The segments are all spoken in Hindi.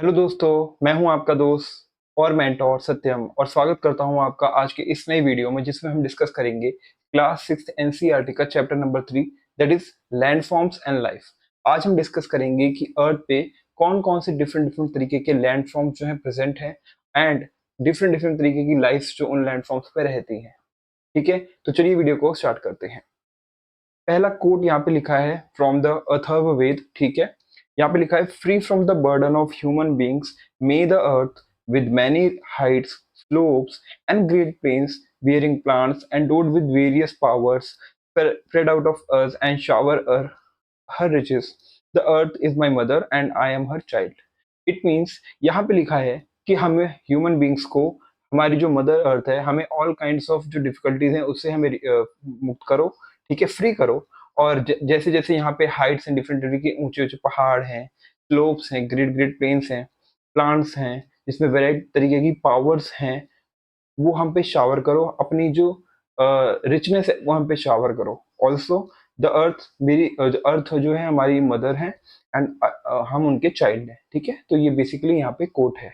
हेलो दोस्तों, मैं हूं आपका दोस्त और मेंटोर सत्यम और स्वागत करता हूं आपका आज के इस नई वीडियो में जिसमें हम डिस्कस करेंगे क्लास 6 एनसीईआरटी का chapter number 3 that is landforms and life. आज हम डिस्कस करेंगे कि अर्थ पे कौन कौन से डिफरेंट डिफरेंट तरीके के लैंडफॉर्म्स जो हैं प्रेजेंट हैं एंड डिफरेंट डिफरेंट तरीके की लाइफ जो उन लैंडफॉर्म्स पे रहती हैं। ठीक है, तो चलिए वीडियो को स्टार्ट करते हैं। पहला कोट यहाँ पे लिखा है फ्रॉम द अथर्ववेद। ठीक है, यहाँ पे लिखा है free from the burden of human beings may the earth with many heights slopes and great plains bearing plants endowed with various powers spread out of earth and shower her riches. The earth is my mother and I am her child. It means यहाँ पे लिखा है कि हमें ह्यूमन बींग्स को हमारी जो मदर अर्थ है हमें ऑल काइंड्स ऑफ जो डिफिकल्टीज हैं उससे हमें मुक्त करो। ठीक है, फ्री करो। और जैसे जैसे यहाँ पे हाइट्स हैं, डिफरेंट तरीके के ऊंचे ऊंचे पहाड़ हैं, स्लोप्स हैं, ग्रेट ग्रेट प्लेन्स हैं, प्लांट्स हैं जिसमें वेराइटी तरीके की पावर्स हैं, वो हम पे शावर करो। अपनी जो रिचनेस है वो हम पे शावर करो। ऑल्सो द अर्थ मेरी अर्थ जो है हमारी मदर है एंड हम उनके चाइल्ड हैं। ठीक है, तो ये बेसिकली यहाँ पे कोट है।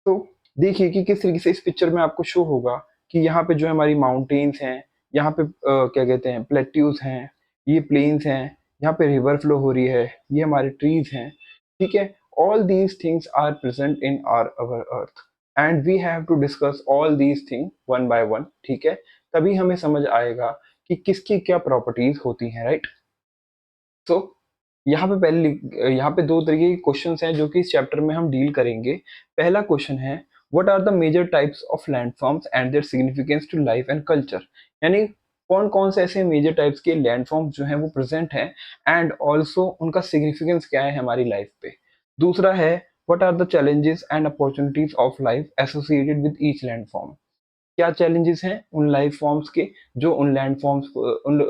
तो देखिए कि किस तरीके से इस पिक्चर में आपको शो होगा कि यहाँ पे जो है हमारी माउंटेन्स हैं, यहाँ पे क्या कहते हैं प्लेट्यूज हैं, ये प्लेन्स हैं, यहाँ पे रिवर फ्लो हो रही है, ये हमारे ट्रीज हैं। ठीक है, all these things are present in are our earth and we have to discuss all these thing one by one. ठीक है, तभी हमें समझ आएगा कि किसकी क्या प्रॉपर्टीज होती हैं, राइट। तो यहाँ पे दो तरीके के क्वेश्चंस हैं जो कि इस चैप्टर में हम डील करेंगे। पहला क्वेश्चन है what are the major types of landforms and their significance to life and culture. यानी कौन कौन से ऐसे मेजर टाइप्स के लैंडफॉर्म्स जो हैं वो प्रेजेंट हैं एंड ऑल्सो उनका सिग्निफिकेंस क्या है हमारी लाइफ पे। दूसरा है what are the challenges and opportunities of life associated with each landform. क्या चैलेंजेस हैं उन लाइफ फॉर्म्स के जो उन लैंड फॉर्म्स उन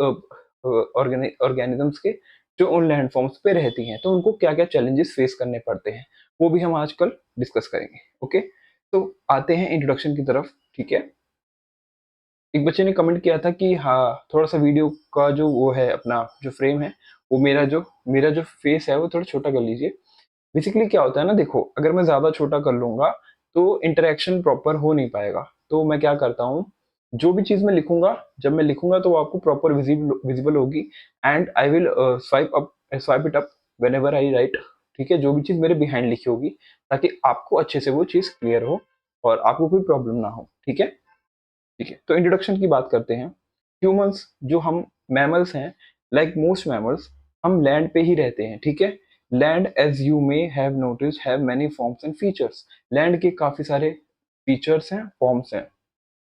ऑर्गेनिजम्स के जो उन लैंड फॉर्म्स पे रहती हैं, तो उनको क्या क्या चैलेंजेस फेस करने पड़ते हैं वो भी हम आजकल डिस्कस करेंगे। ओके, तो आते हैं इंट्रोडक्शन की तरफ। ठीक है, एक बच्चे ने कमेंट किया था कि हाँ थोड़ा सा वीडियो का जो वो है अपना जो फ्रेम है वो मेरा जो फेस है वो थोड़ा छोटा कर लीजिए। बेसिकली क्या होता है ना, देखो अगर मैं ज्यादा छोटा कर लूंगा तो इंटरेक्शन प्रॉपर हो नहीं पाएगा। तो मैं क्या करता हूँ, जो भी चीज मैं लिखूंगा, जब मैं लिखूंगा तो वो आपको प्रॉपर विजिबल होगी and I will swipe it up when ever I right. ठीक है, जो भी चीज मेरे बिहाइंड लिखी होगी ताकि आपको अच्छे से वो चीज क्लियर हो और आपको कोई प्रॉब्लम ना हो। ठीक है, ठीक है, तो इंट्रोडक्शन की बात करते हैं। ह्यूमंस जो हम मैमल्स हैं, लाइक मोस्ट मैमल्स हम लैंड पे ही रहते हैं। ठीक है, land as you may have notice have many forms and features. Land के काफी सारे फीचर्स हैं, फॉर्म्स हैं,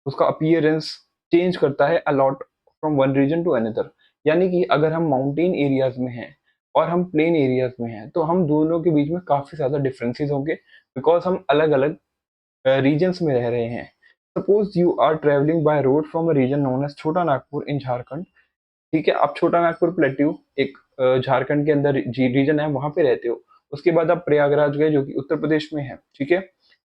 उसका अपीयरेंस चेंज करता है a lot from one region to another. यानी कि अगर हम माउंटेन एरियाज में हैं और हम प्लेन एरियाज में हैं तो हम दोनों के बीच में काफी ज्यादा डिफरेंसेस होंगे बिकॉज हम अलग अलग रीजन्स में रह रहे हैं। Suppose you are travelling by road from a region known as Chota Nagpur इन झारखंड। ठीक है, आप छोटा नागपुर प्लेट्यू एक झारखंड के अंदर रीजन है वहां पे रहते हो। उसके बाद आप प्रयागराज गए जो कि उत्तर प्रदेश में है। ठीक है,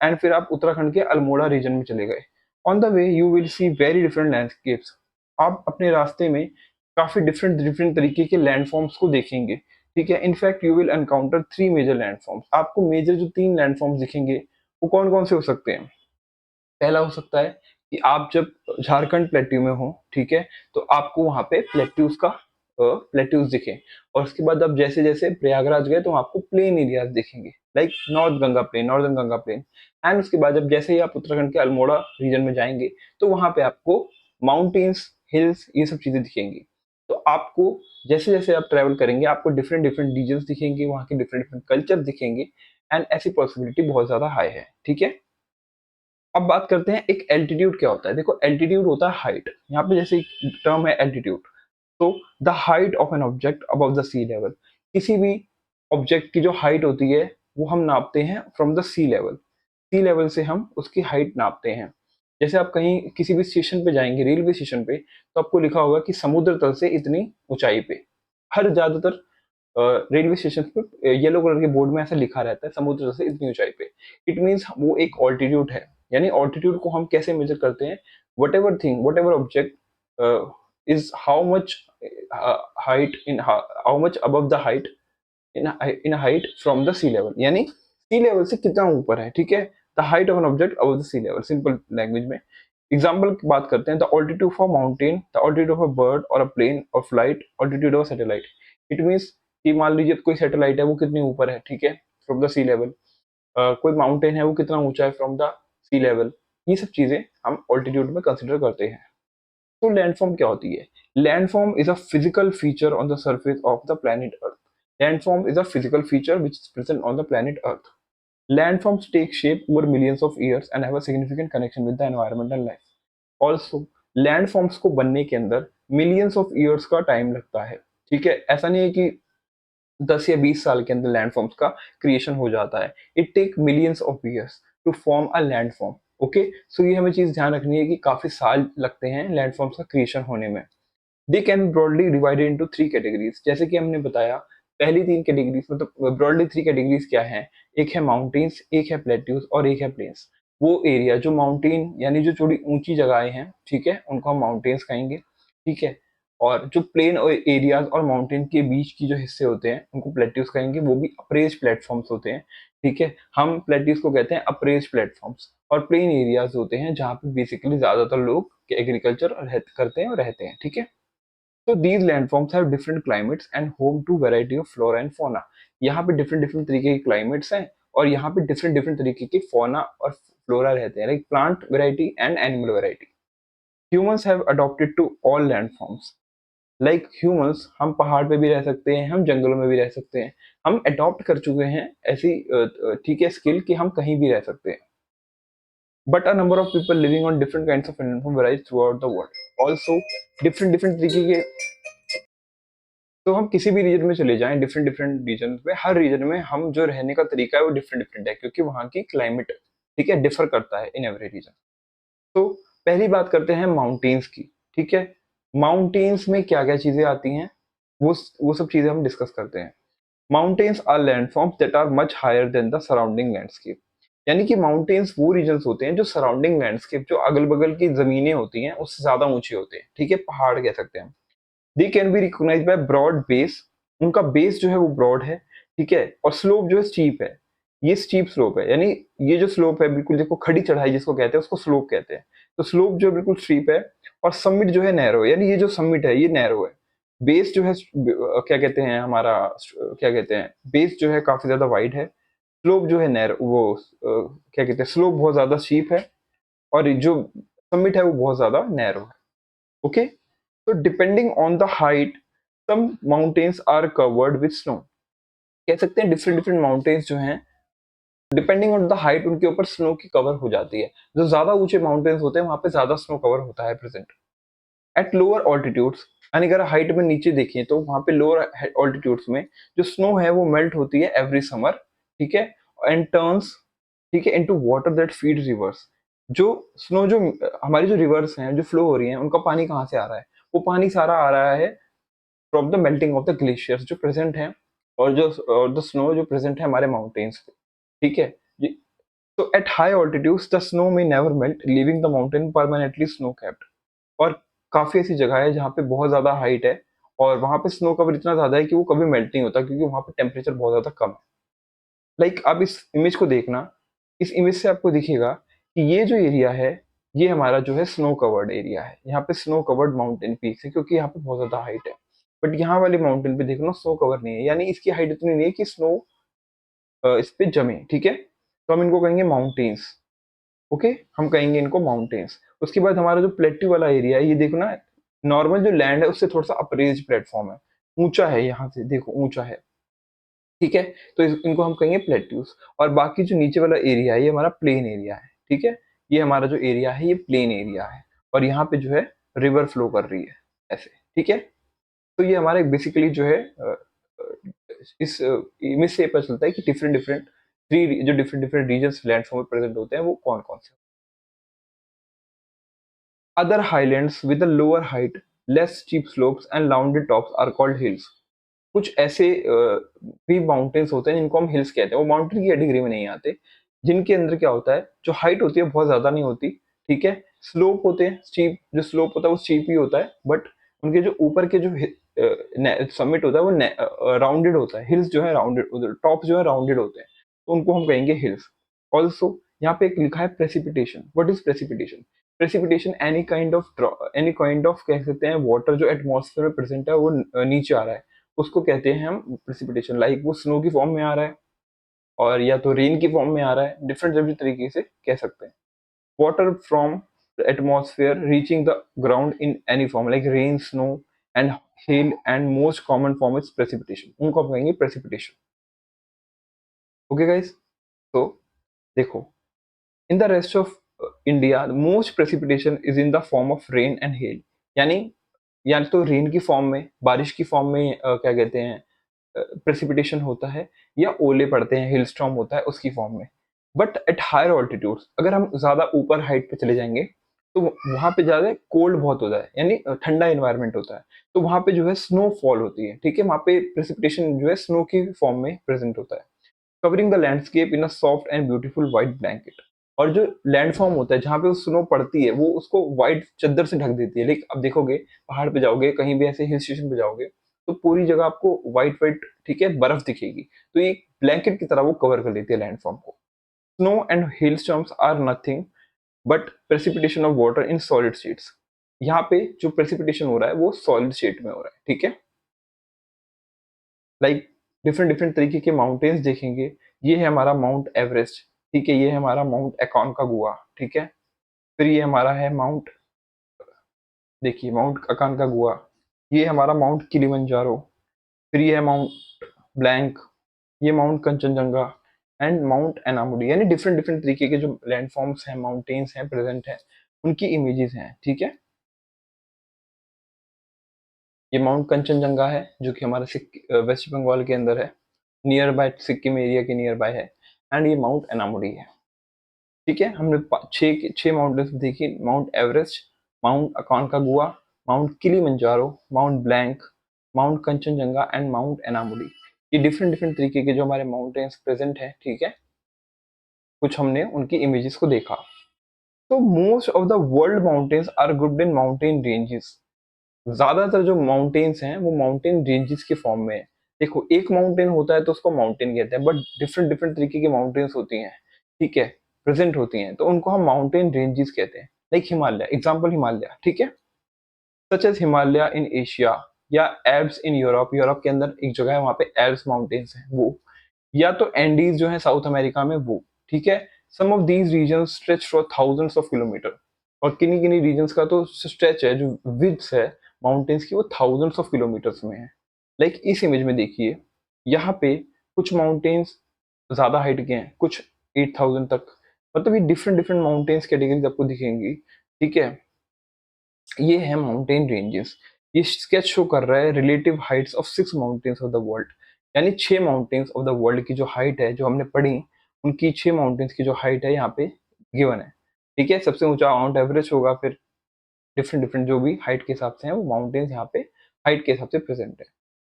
एंड फिर आप उत्तराखंड के अल्मोड़ा रीजन में चले गए। On the way you will see very different landscapes. आप अपने रास्ते में काफी डिफरेंट डिफरेंट तरीके के लैंडफॉर्म्स को देखेंगे। ठीक है, in fact you will encounter three major landforms. आपको मेजर जो तीन लैंडफॉर्म्स दिखेंगे वो कौन कौन से हो सकते हैं। पहला हो सकता है कि आप जब झारखंड प्लेट्यू में हो, ठीक है, तो आपको वहां पे प्लेट्यूज का प्लेट्यूज दिखे। और उसके बाद आप जैसे जैसे प्रयागराज गए तो आपको प्लेन एरियाज दिखेंगे, like northern Ganga plain. And उसके बाद जब जैसे ही आप उत्तराखंड के अल्मोड़ा रीजन में जाएंगे तो वहां पे आपको माउंटेन्स, हिल्स, ये सब चीजें दिखेंगी। तो आपको जैसे जैसे आप ट्रेवल करेंगे आपको डिफरेंट डिफरेंट रीजन्स दिखेंगे, वहाँ के डिफरेंट डिफरेंट कल्चर दिखेंगे एंड ऐसी पॉसिबिलिटी बहुत ज्यादा हाई है। ठीक है, अब बात करते हैं एक एल्टीट्यूड क्या होता है। देखो एल्टीट्यूड होता है हाइट। यहाँ पे जैसे टर्म है एल्टीट्यूड, तो the height of an object above the sea level. किसी भी ऑब्जेक्ट की जो हाइट होती है वो हम नापते हैं from the sea level. Sea level से हम उसकी हाइट नापते हैं। जैसे आप कहीं किसी भी स्टेशन पे जाएंगे, रेलवे स्टेशन पे, तो आपको लिखा होगा कि समुद्र तल से इतनी ऊंचाई पे। हर ज्यादातर रेलवे स्टेशन पे येलो कलर के बोर्ड में ऐसा लिखा रहता है समुद्र से इतनी ऊंचाई पे। इट मीन्स वो एक ऑल्टीट्यूड है। यानी ऑल्टीट्यूड को हम कैसे मेजर करते हैं, whatever object is how much height in how much above the height in height from the sea level. यानी सी लेवल से कितना ऊपर है, ठीक है। The height of an object above the sea level, simple language में। एग्जाम्पल की बात करते हैं, the altitude of a mountain, the altitude of a bird और अ प्लेन और flight, altitude of satellite. It means कि मान लीजिए कोई सैटेलाइट है वो कितनी ऊपर है, ठीक है, फ्रॉम द सी लेवल। कोई माउंटेन है वो कितना ऊंचा है फ्रॉम द सी लेवल। ये सब चीजें हम ऑल्टीट्यूड में कंसिडर करते हैं। तो लैंडफॉर्म क्या होती है? Landform is a physical feature on the surface of the planet earth. Landform is a physical feature which is present on the planet Earth. Landforms take shape over millions of years and have a significant connection with the environment and life. Also, landforms को बनने के अंदर मिलियंस ऑफ ईयर्स का टाइम लगता है, ठीक है। ऐसा नहीं है कि 10 या 20 साल के अंदर लैंडफॉर्म्स का क्रिएशन हो जाता है। It take millions of years to form a landform. Okay, so ये हमें चीज ध्यान रखनी है कि काफी साल लगते हैं लैंडफॉर्म्स का क्रिएशन होने में। They can broadly divided into 3 categories. जैसे कि हमने बताया, पहली 3 कैटेगरीज मतलब ब्रॉडली 3 कैटेगरीज क्या है? एक है माउंटेन्स, एक है प्लेट्यूज और एक है प्लेन्स। वो एरिया जो माउंटेन यानी जो थोड़ी ऊंची जगहें हैं, ठीक है, उनको हम माउंटेन्स कहेंगे, ठीक है। और जो प्लेन एरियाज और माउंटेन के बीच की जो हिस्से होते हैं उनको प्लेट्यूज कहेंगे, वो भी अप्रेज प्लेटफॉर्म्स होते हैं, ठीक है। हम प्लेट्यूज को कहते हैं अप्रेज प्लेटफॉर्म्स। और प्लेन एरियाज होते हैं जहाँ पे बेसिकली ज्यादातर लोग एग्रीकल्चर करते हैं और रहते हैं, ठीक है। So these landforms have different climates and home to variety of flora and fauna. यहाँ पे डिफरेंट डिफरेंट तरीके के क्लाइमेट्स हैं और यहाँ पे डिफरेंट डिफरेंट तरीके के फौना और फ्लोरा रहते हैं, like plant variety and animal variety. Humans have adopted to all landforms. Like humans, हम पहाड़ पे भी रह सकते हैं, हम जंगलों में भी रह सकते हैं। हम अडॉप्ट कर चुके हैं ऐसी ठीक है स्किल कि हम कहीं भी रह सकते हैं। But a number of people living on different kinds of landform varies through out the world. Also different different तरीके के, तो हम किसी भी रीजन में चले जाएं, डिफरेंट डिफरेंट रीजन में, हर रीजन में हम जो रहने का तरीका है वो डिफरेंट डिफरेंट है, क्योंकि वहाँ की क्लाइमेट, ठीक है, डिफर करता है इन एवरी रीजन। तो पहली बात करते हैं माउंटेन्स की, ठीक है। माउंटेन्स में क्या क्या चीजें आती हैं, वो सब चीजें हम डिस्कस करते हैं। Mountains are landforms that are much higher than the surrounding landscape. यानी कि माउंटेन्स वो रीजन्स होते हैं जो सराउंडिंग लैंडस्केप, जो अगल बगल की जमीनें होती हैं, उससे ज्यादा ऊंचे होते हैं, ठीक है, पहाड़ कह सकते हैं। They can be recognise by broad base. उनका बेस जो है वो ब्रॉड है, ठीक है, और स्लोप जो है स्टीप है। ये स्टीप स्लोप है, यानी ये जो स्लोप है बिल्कुल देखो, खड़ी चढ़ाई जिसको कहते हैं उसको स्लोप कहते हैं। तो स्लोप जो है बिल्कुल स्टीप है, और समिट जो है नैरो है, यानी ये जो समिट है ये नैरो है। बेस जो है क्या कहते हैं हमारा, क्या कहते हैं, बेस जो है काफी ज्यादा वाइड है। स्लोप जो है नैरो, वो क्या कहते हैं, स्लोप बहुत ज्यादा स्टीप है, और जो समिट है वो बहुत ज्यादा नैरो है। ओके, तो depending on the height, some mountains are covered with snow. कह सकते हैं डिफरेंट डिफरेंट माउंटेन्स जो हैं, डिपेंडिंग ऑन द हाइट उनके ऊपर स्नो की कवर हो जाती है। जो ज्यादा ऊंचे माउंटेन्स होते हैं वहां पे ज्यादा स्नो कवर होता है प्रेजेंट। एट लोअर ऑल्टीट्यूड्स, यानी अगर हाइट में नीचे देखें तो वहां पे लोअर ऑल्टीट्यूड्स में जो स्नो है वो मेल्ट होती है एवरी समर, ठीक है, एंड टर्न्स, ठीक है, into water that feed reverse. जो स्नो, जो हमारी जो रिवर्स हैं जो फ्लो हो रही हैं, उनका पानी कहाँ से आ रहा है? वो पानी सारा आ रहा है from the melting of the glaciers जो प्रेजेंट हैं, और द स्नो जो प्रेजेंट है हमारे माउंटेन्स पे, ठीक है। तो at high altitudes the snow में never melt leaving the mountain permanently snow capped. और काफी ऐसी जगह है जहाँ पे बहुत ज्यादा हाइट है और वहां पे स्नो कवर इतना ज्यादा है कि वो कभी मेल्ट नहीं होता, क्योंकि वहां पे टेम्परेचर बहुत ज्यादा कम है। लाइक आप इस इमेज को देखना, इस इमेज से आपको दिखेगा कि ये जो एरिया है ये हमारा जो है स्नो कवर्ड एरिया है। यहाँ पे स्नो कवर्ड माउंटेन पीक्स है, क्योंकि यहाँ पे बहुत ज्यादा हाइट है। बट यहाँ वाले माउंटेन पे देखना स्नो कवर नहीं है, यानी इसकी हाइट इतनी नहीं है कि स्नो इस पे जमे, ठीक है। तो हम इनको कहेंगे माउंटेन्स। ओके, हम कहेंगे इनको माउंटेन्स। उसके बाद हमारा जो प्लेट्यू वाला एरिया है, ये देखो ना, नॉर्मल जो लैंड है उससे थोड़ा सा अप्रेज प्लेटफॉर्म है, ऊंचा है, यहाँ से देखो ऊंचा है, ठीक है। तो इनको हम कहेंगे प्लेट्यूज। और बाकी जो नीचे वाला एरिया है ये हमारा प्लेन एरिया है, ठीक है। ये हमारा जो एरिया है ये प्लेन एरिया है, और यहाँ पे जो है रिवर फ्लो कर रही है ऐसे, ठीक है। तो ये हमारे बेसिकली जो है इस इमेज से पता चलता है कि डिफरेंट डिफरेंट थ्री जो डिफरेंट डिफरेंट रीजन्स लैंडफॉर्म में प्रेजेंट होते हैं वो कौन कौन से। Other highlands with a lower height, less steep slopes and rounded tops are called hills. कुछ ऐसे भी माउंटेन्स होते हैं जिनको हम हिल्स कहते हैं, वो माउंटेन की कैटेगरी में नहीं आते, जिनके अंदर क्या होता है, जो हाइट होती है बहुत ज्यादा नहीं होती, ठीक है। स्लोप होते हैं स्टीप, जो स्लोप होता है वो स्टीप ही होता है, बट उनके जो ऊपर के जो समिट होता है वो राउंडेड होता है। हिल्स जो है राउंडेड, टॉप जो है राउंडेड होते हैं। तो उनको हम कहेंगे हिल्स। ऑल्सो यहाँ पे एक लिखा है precipitation. What is precipitation? Precipitation any kind of कह सकते हैं वाटर जो एटमॉस्फेयर में प्रेजेंट है वो नीचे आ रहा है, उसको कहते हैं हम प्रेसिपिटेशन। लाइक वो स्नो की फॉर्म में आ रहा है और या तो रेन की फॉर्म में आ रहा है, डिफरेंट डिफरेंट तरीके से कह सकते हैं। Water from the atmosphere reaching the ground in any form like rain, snow and hello and most common form is precipitation, उनको हम कहेंगे प्रेसिपिटेशन। ओके गाइस, तो देखो, in the rest of India most precipitation is in the form of rain and hell. यानी या तो रेन की फॉर्म में, बारिश की फॉर्म में क्या कहते हैं प्रेसिपिटेशन होता है, या ओले पड़ते हैं, हिल स्टॉर्म होता है उसकी फॉर्म में। बट एट हायर ऑल्टीट्यूड्स, अगर हम ज्यादा ऊपर हाइट पे चले जाएंगे तो वहां पे ज्यादा कोल्ड बहुत होता है, यानी ठंडा इन्वायरमेंट होता है, तो वहां पे जो है स्नोफॉल होती है। ठीक है, वहां पे प्रेसिपिटेशन जो है स्नो की फॉर्म में प्रेजेंट होता है, covering the landscape in a soft and beautiful white blanket. और जो लैंडफॉर्म होता है जहाँ पे स्नो पड़ती है वो उसको व्हाइट चादर से ढक देती है। लेकिन अब देखोगे पहाड़ पे जाओगे, कहीं भी ऐसे हिल स्टेशन पे जाओगे, तो पूरी जगह आपको व्हाइट व्हाइट, ठीक है, बर्फ दिखेगी। तो ये ब्लैंकेट की तरह वो कवर कर लेती है लैंडफॉर्म को। Snow and hail storms are nothing but precipitation of water in solid states. यहाँ पे जो प्रेसिपिटेशन हो रहा है वो सॉलिड स्टेट में हो रहा है। ठीक है, लाइक डिफरेंट डिफरेंट तरीके के माउंटेन्स देखेंगे। ये है हमारा माउंट एवरेस्ट, ठीक है, ये है हमारा माउंट एकोनकागुआ, ठीक है। फिर ये हमारा है माउंट, देखिए माउंट अकानकागुआ, ये हमारा माउंट किलिमंजारो। फिर ये है माउंट ब्लैंक, ये माउंट कंचनजंगा एंड माउंट एनामुडी। यानी डिफरेंट डिफरेंट तरीके के जो लैंडफॉर्म्स हैं, माउंटेन्स हैं, प्रेजेंट हैं, उनकी इमेजेस हैं। ठीक है, ये माउंट कंचनजंगा है जो कि हमारा वेस्ट बंगाल के अंदर है, नियर बाय सिक्किम एरिया के नियर बाय है। एंड ये माउंट एनामुडी है। ठीक है, हमने छह माउंटेन्स देखी, mount Everest, mount Aconcagua, mount Kilimanjaro, mount Blanc, mount Kanchenjunga and mount Anamudi. ये डिफरेंट डिफरेंट तरीके के जो हमारे माउंटेन्स प्रेजेंट हैं। ठीक है, कुछ हमने उनकी इमेजेस को देखा। तो most of the world mountains are grouped in mountain ranges. ज्यादातर जो माउंटेन्स हैं वो माउंटेन रेंजेस के फॉर्म में है। देखो, एक माउंटेन होता है तो उसको माउंटेन कहते हैं, बट डिफरेंट डिफरेंट तरीके की माउंटेन्स होती हैं, ठीक है, प्रेजेंट होती हैं, तो उनको हम माउंटेन रेंजेस कहते हैं। लाइक हिमालय, एग्जाम्पल हिमालय, ठीक है, such as Himalaya in Asia, या एल्प्स इन यूरोप, यूरोप के अंदर एक जगह है वहां पे एल्प्स माउंटेन्स हैं वो, या तो एंडीज जो है साउथ अमेरिका में वो। ठीक है, some of these region stretch for thousands of kilometre. और किन्हीं किन्हीं रीजन्स का तो स्ट्रेच है, जो विड्थ है माउंटेन्स की, वो थाउजेंड्स ऑफ किलोमीटर्स में है। लाइक इस इमेज में देखिए, यहाँ पे कुछ माउंटेन्स ज्यादा हाइट के हैं, कुछ 8,000 तक, मतलब ये डिफरेंट डिफरेंट माउंटेन्स कैटेगरीज आपको दिखेंगी। ठीक है, ये है माउंटेन रेंजेस। ये स्केच शो कर रहा है relative Heights of 6 mountains of the world. यानी 6 माउंटेन्स ऑफ द वर्ल्ड की जो हाइट है, जो हमने पढ़ी, उनकी 6 माउंटेन्स की जो हाइट है यहाँ पे गिवन है। ठीक है, सबसे ऊंचा माउंट एवरेस्ट होगा, फिर डिफरेंट डिफरेंट जो भी हाइट के हिसाब से हैं वो माउंटेन्स यहाँ पे हाइट के हिसाब से प्रेजेंट है।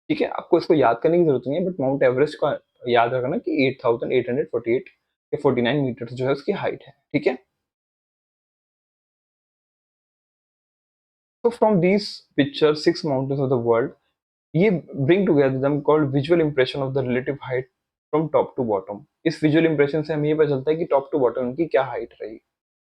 ठीक है, आपको इसको याद करने की जरूरत नहीं है, बट माउंट एवरेस्ट का याद रखना कि 8,848 या 49 मीटर जो है उसकी हाइट है। ठीक है, तो from these picture 6 mountains of the world, ये bring together them called visual impression of the relative height from top to bottom. इस विजुअल इंप्रेशन से हमें ये पता चलता है कि टॉप टू बॉटम उनकी क्या हाइट रही।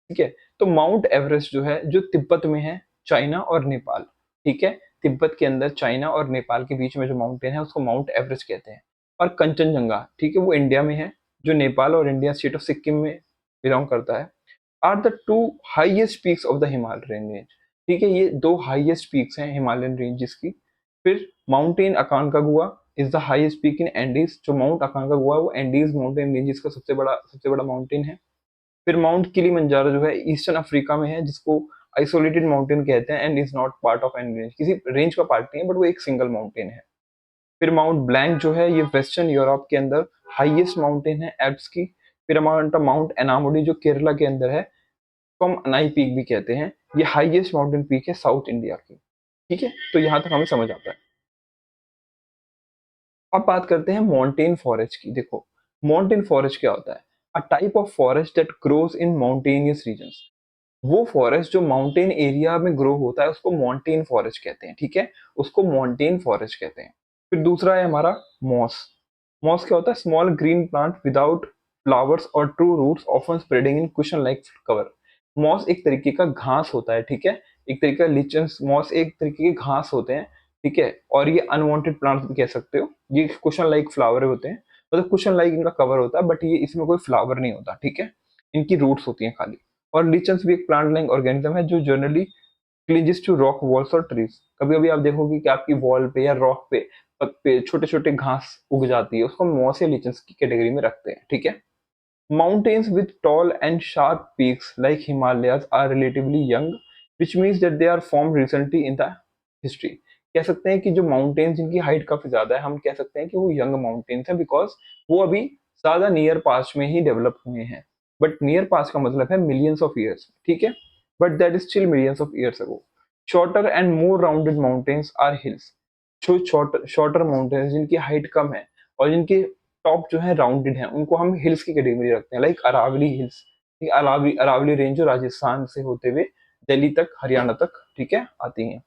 ठीक है, तो माउंट एवरेस्ट जो है, जो तिब्बत में है, चाइना और नेपाल। ठीक है, तिब्बत के अंदर चाइना और नेपाल के बीच में जो माउंटेन है उसको माउंट एवरेस्ट कहते हैं। और कंचनजंगा, ठीक है, वो इंडिया में है, जो नेपाल और इंडिया स्टेट ऑफ सिक्किम में बिलोंग करता है। Are the two highest peaks of the Himalayan range. ठीक है, ये दो हाईएस्ट पीक्स हैं हिमालयन रेंजेस की। फिर mountain Aconcagua is the highest peak in Andes. जो माउंट अकानकागुआ है वो एंडीज माउंटेन रेंजेस का सबसे बड़ा माउंटेन है। फिर माउंट किलिमंजारो जो है ईस्टर्न अफ्रीका में है, जिसको आइसोलेटेड माउंटेन कहते हैं and is not part of any range, किसी रेंज का पार्ट नहीं है, बट वो एक सिंगल माउंटेन है। फिर माउंट ब्लैंक जो है, ये वेस्टर्न यूरोप के अंदर हाईएस्ट माउंटेन है एल्प्स की। फिर माउंट माउंट एनामुडी जो केरला के अंदर है, तो हम अनाई पीक भी कहते हैं, ये हाईएस्ट माउंटेन पीक है साउथ इंडिया की। ठीक है, तो यहाँ तक हमें समझ आता है। अब बात करते हैं माउंटेन फॉरेस्ट की। देखो, माउंटेन फॉरेस्ट क्या होता है? A type of forest that grows in mountainous regions. वो फॉरेस्ट जो माउंटेन एरिया में ग्रो होता है उसको माउंटेन फॉरेस्ट कहते हैं। ठीक है, उसको माउंटेन फॉरेस्ट कहते हैं। फिर दूसरा है हमारा मॉस। मॉस क्या होता है? Small green plant without flowers और true roots often spreading in cushion like cover. Moss एक तरीके का घास होता है, ठीक है, एक तरीके का लिचन्स, मॉस एक तरीके के घास होते हैं, ठीक है, और ये अनवांटेड प्लांट्स भी कह सकते हो। ये कुशन लाइक फ्लावर होते हैं, मतलब कुशन लाइक इनका कवर होता है, बट ये इसमें कोई फ्लावर नहीं होता, ठीक है, इनकी रूट्स होती हैं खाली। और लिचन्स भी एक प्लांट लाइक ऑर्गेनिज्म है जो जनरली क्लिंजेस टू रॉक वॉल्स और ट्रीज। कभी कभी आप देखोगे कि आपकी वॉल पे या रॉक पे छोटे छोटे घास उग जाती है, उसको मॉस या लिचन्स की कैटेगरी में रखते हैं, ठीक है। Mountains with tall and sharp peaks like Himalayas are relatively young, which means that they are formed recently in the history. कह सकते हैं कि जो माउंटेन्स जिनकी हाइट काफी ज्यादा है, हम कह सकते हैं कि वो यंग माउंटेन्स है, बिकॉज वो अभी ज्यादा नियर पास्ट में ही डेवलप हुए हैं। बट नियर पास्ट का मतलब है मिलियंस ऑफ ईयर्स, ठीक है, but that is still millions of years ago. Shorter and more rounded mountains are hills. जो शॉर्टर माउंटेन्स जिनकी हाइट कम है और जिनके टॉप जो है राउंडेड है, उनको हम हिल्स की कैटेगरी रखते हैं, like Aravalli hills. Aravalli Aravalli range जो राजस्थान से होते हुए दिल्ली तक, हरियाणा तक, ठीक है, आती हैं।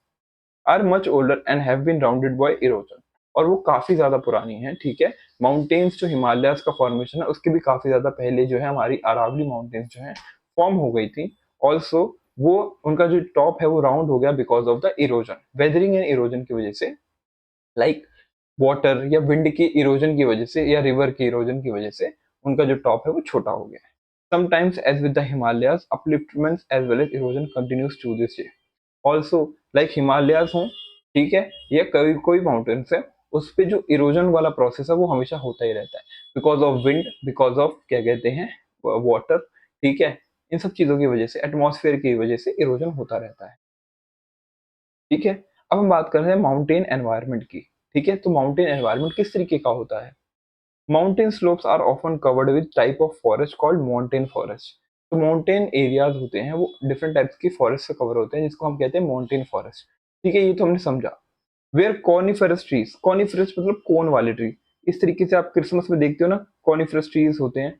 Are much older and have been rounded by erosion. और वो काफी ज्यादा पुरानी है, ठीक है। माउंटेन्स जो हिमालयस का फॉर्मेशन है उसके भी काफी ज्यादा पहले जो है हमारी अरावली माउंटेन्स जो है फॉर्म हो गई थी। ऑल्सो वो उनका जो टॉप है वो राउंड हो गया because of the erosion, weathering and erosion की वजह से, लाइक वाटर या विंड की इरोजन की वजह से या रिवर की इरोजन की वजह से उनका जो टॉप है वो छोटा हो गया है। Sometimes as with the Himalayas upliftment as well as erosion continues to this day. Also like Himalayas हो, ठीक है, या कोई कोई माउंटेन्स है, उस पे जो इरोजन वाला प्रोसेस है वो हमेशा होता ही रहता है, because of wind, because of क्या कहते हैं, वाटर, ठीक है, इन सब चीजों की वजह से, एटमॉस्फेयर की वजह से इरोजन होता रहता है, ठीक है। अब हम बात कर रहे हैं माउंटेन एनवायरनमेंट की, ठीक है। तो माउंटेन एनवायरनमेंट किस तरीके का होता है? Mountain slopes are often covered with type of forest called mountain forest. तो माउंटेन एरियाज होते हैं वो डिफरेंट टाइप्स की फॉरेस्ट से कवर होते हैं, जिसको हम कहते हैं माउंटेन फॉरेस्ट, ठीक है, ये तो हमने समझा। वेयर कॉनिफेरस ट्रीज, कॉनिफेरस मतलब कोन वाले ट्री, इस तरीके से आप क्रिसमस में देखते हो ना, कॉनिफेरस ट्रीज होते हैं,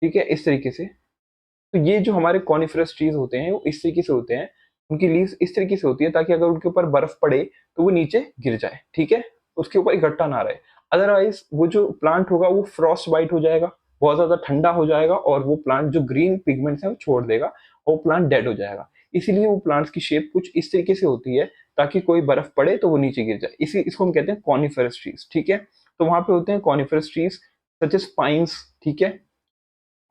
ठीक है, इस तरीके से। तो ये जो हमारे कॉनिफेरस ट्रीज होते हैं वो इस तरीके से होते हैं, उनकी लीव्स इस तरीके से होती है ताकि अगर उनके ऊपर बर्फ पड़े तो वो नीचे गिर जाए, ठीक है, उसके ऊपर इकट्ठा ना रहे। अदरवाइज वो जो प्लांट होगा वो फ्रॉस्ट बाइट हो जाएगा, बहुत ज्यादा ठंडा हो जाएगा, और वो प्लांट जो ग्रीन पिगमेंट्स है वो छोड़ देगा और वो प्लांट डेड हो जाएगा। इसीलिए वो प्लांट्स की शेप कुछ इस तरीके से होती है ताकि कोई बर्फ पड़े तो वो नीचे गिर जाए, इसी इसको हम कहते हैं कॉनिफेरस ट्रीज, ठीक है। तो वहां पे होते हैं coniferous trees such as pines, ठीक है,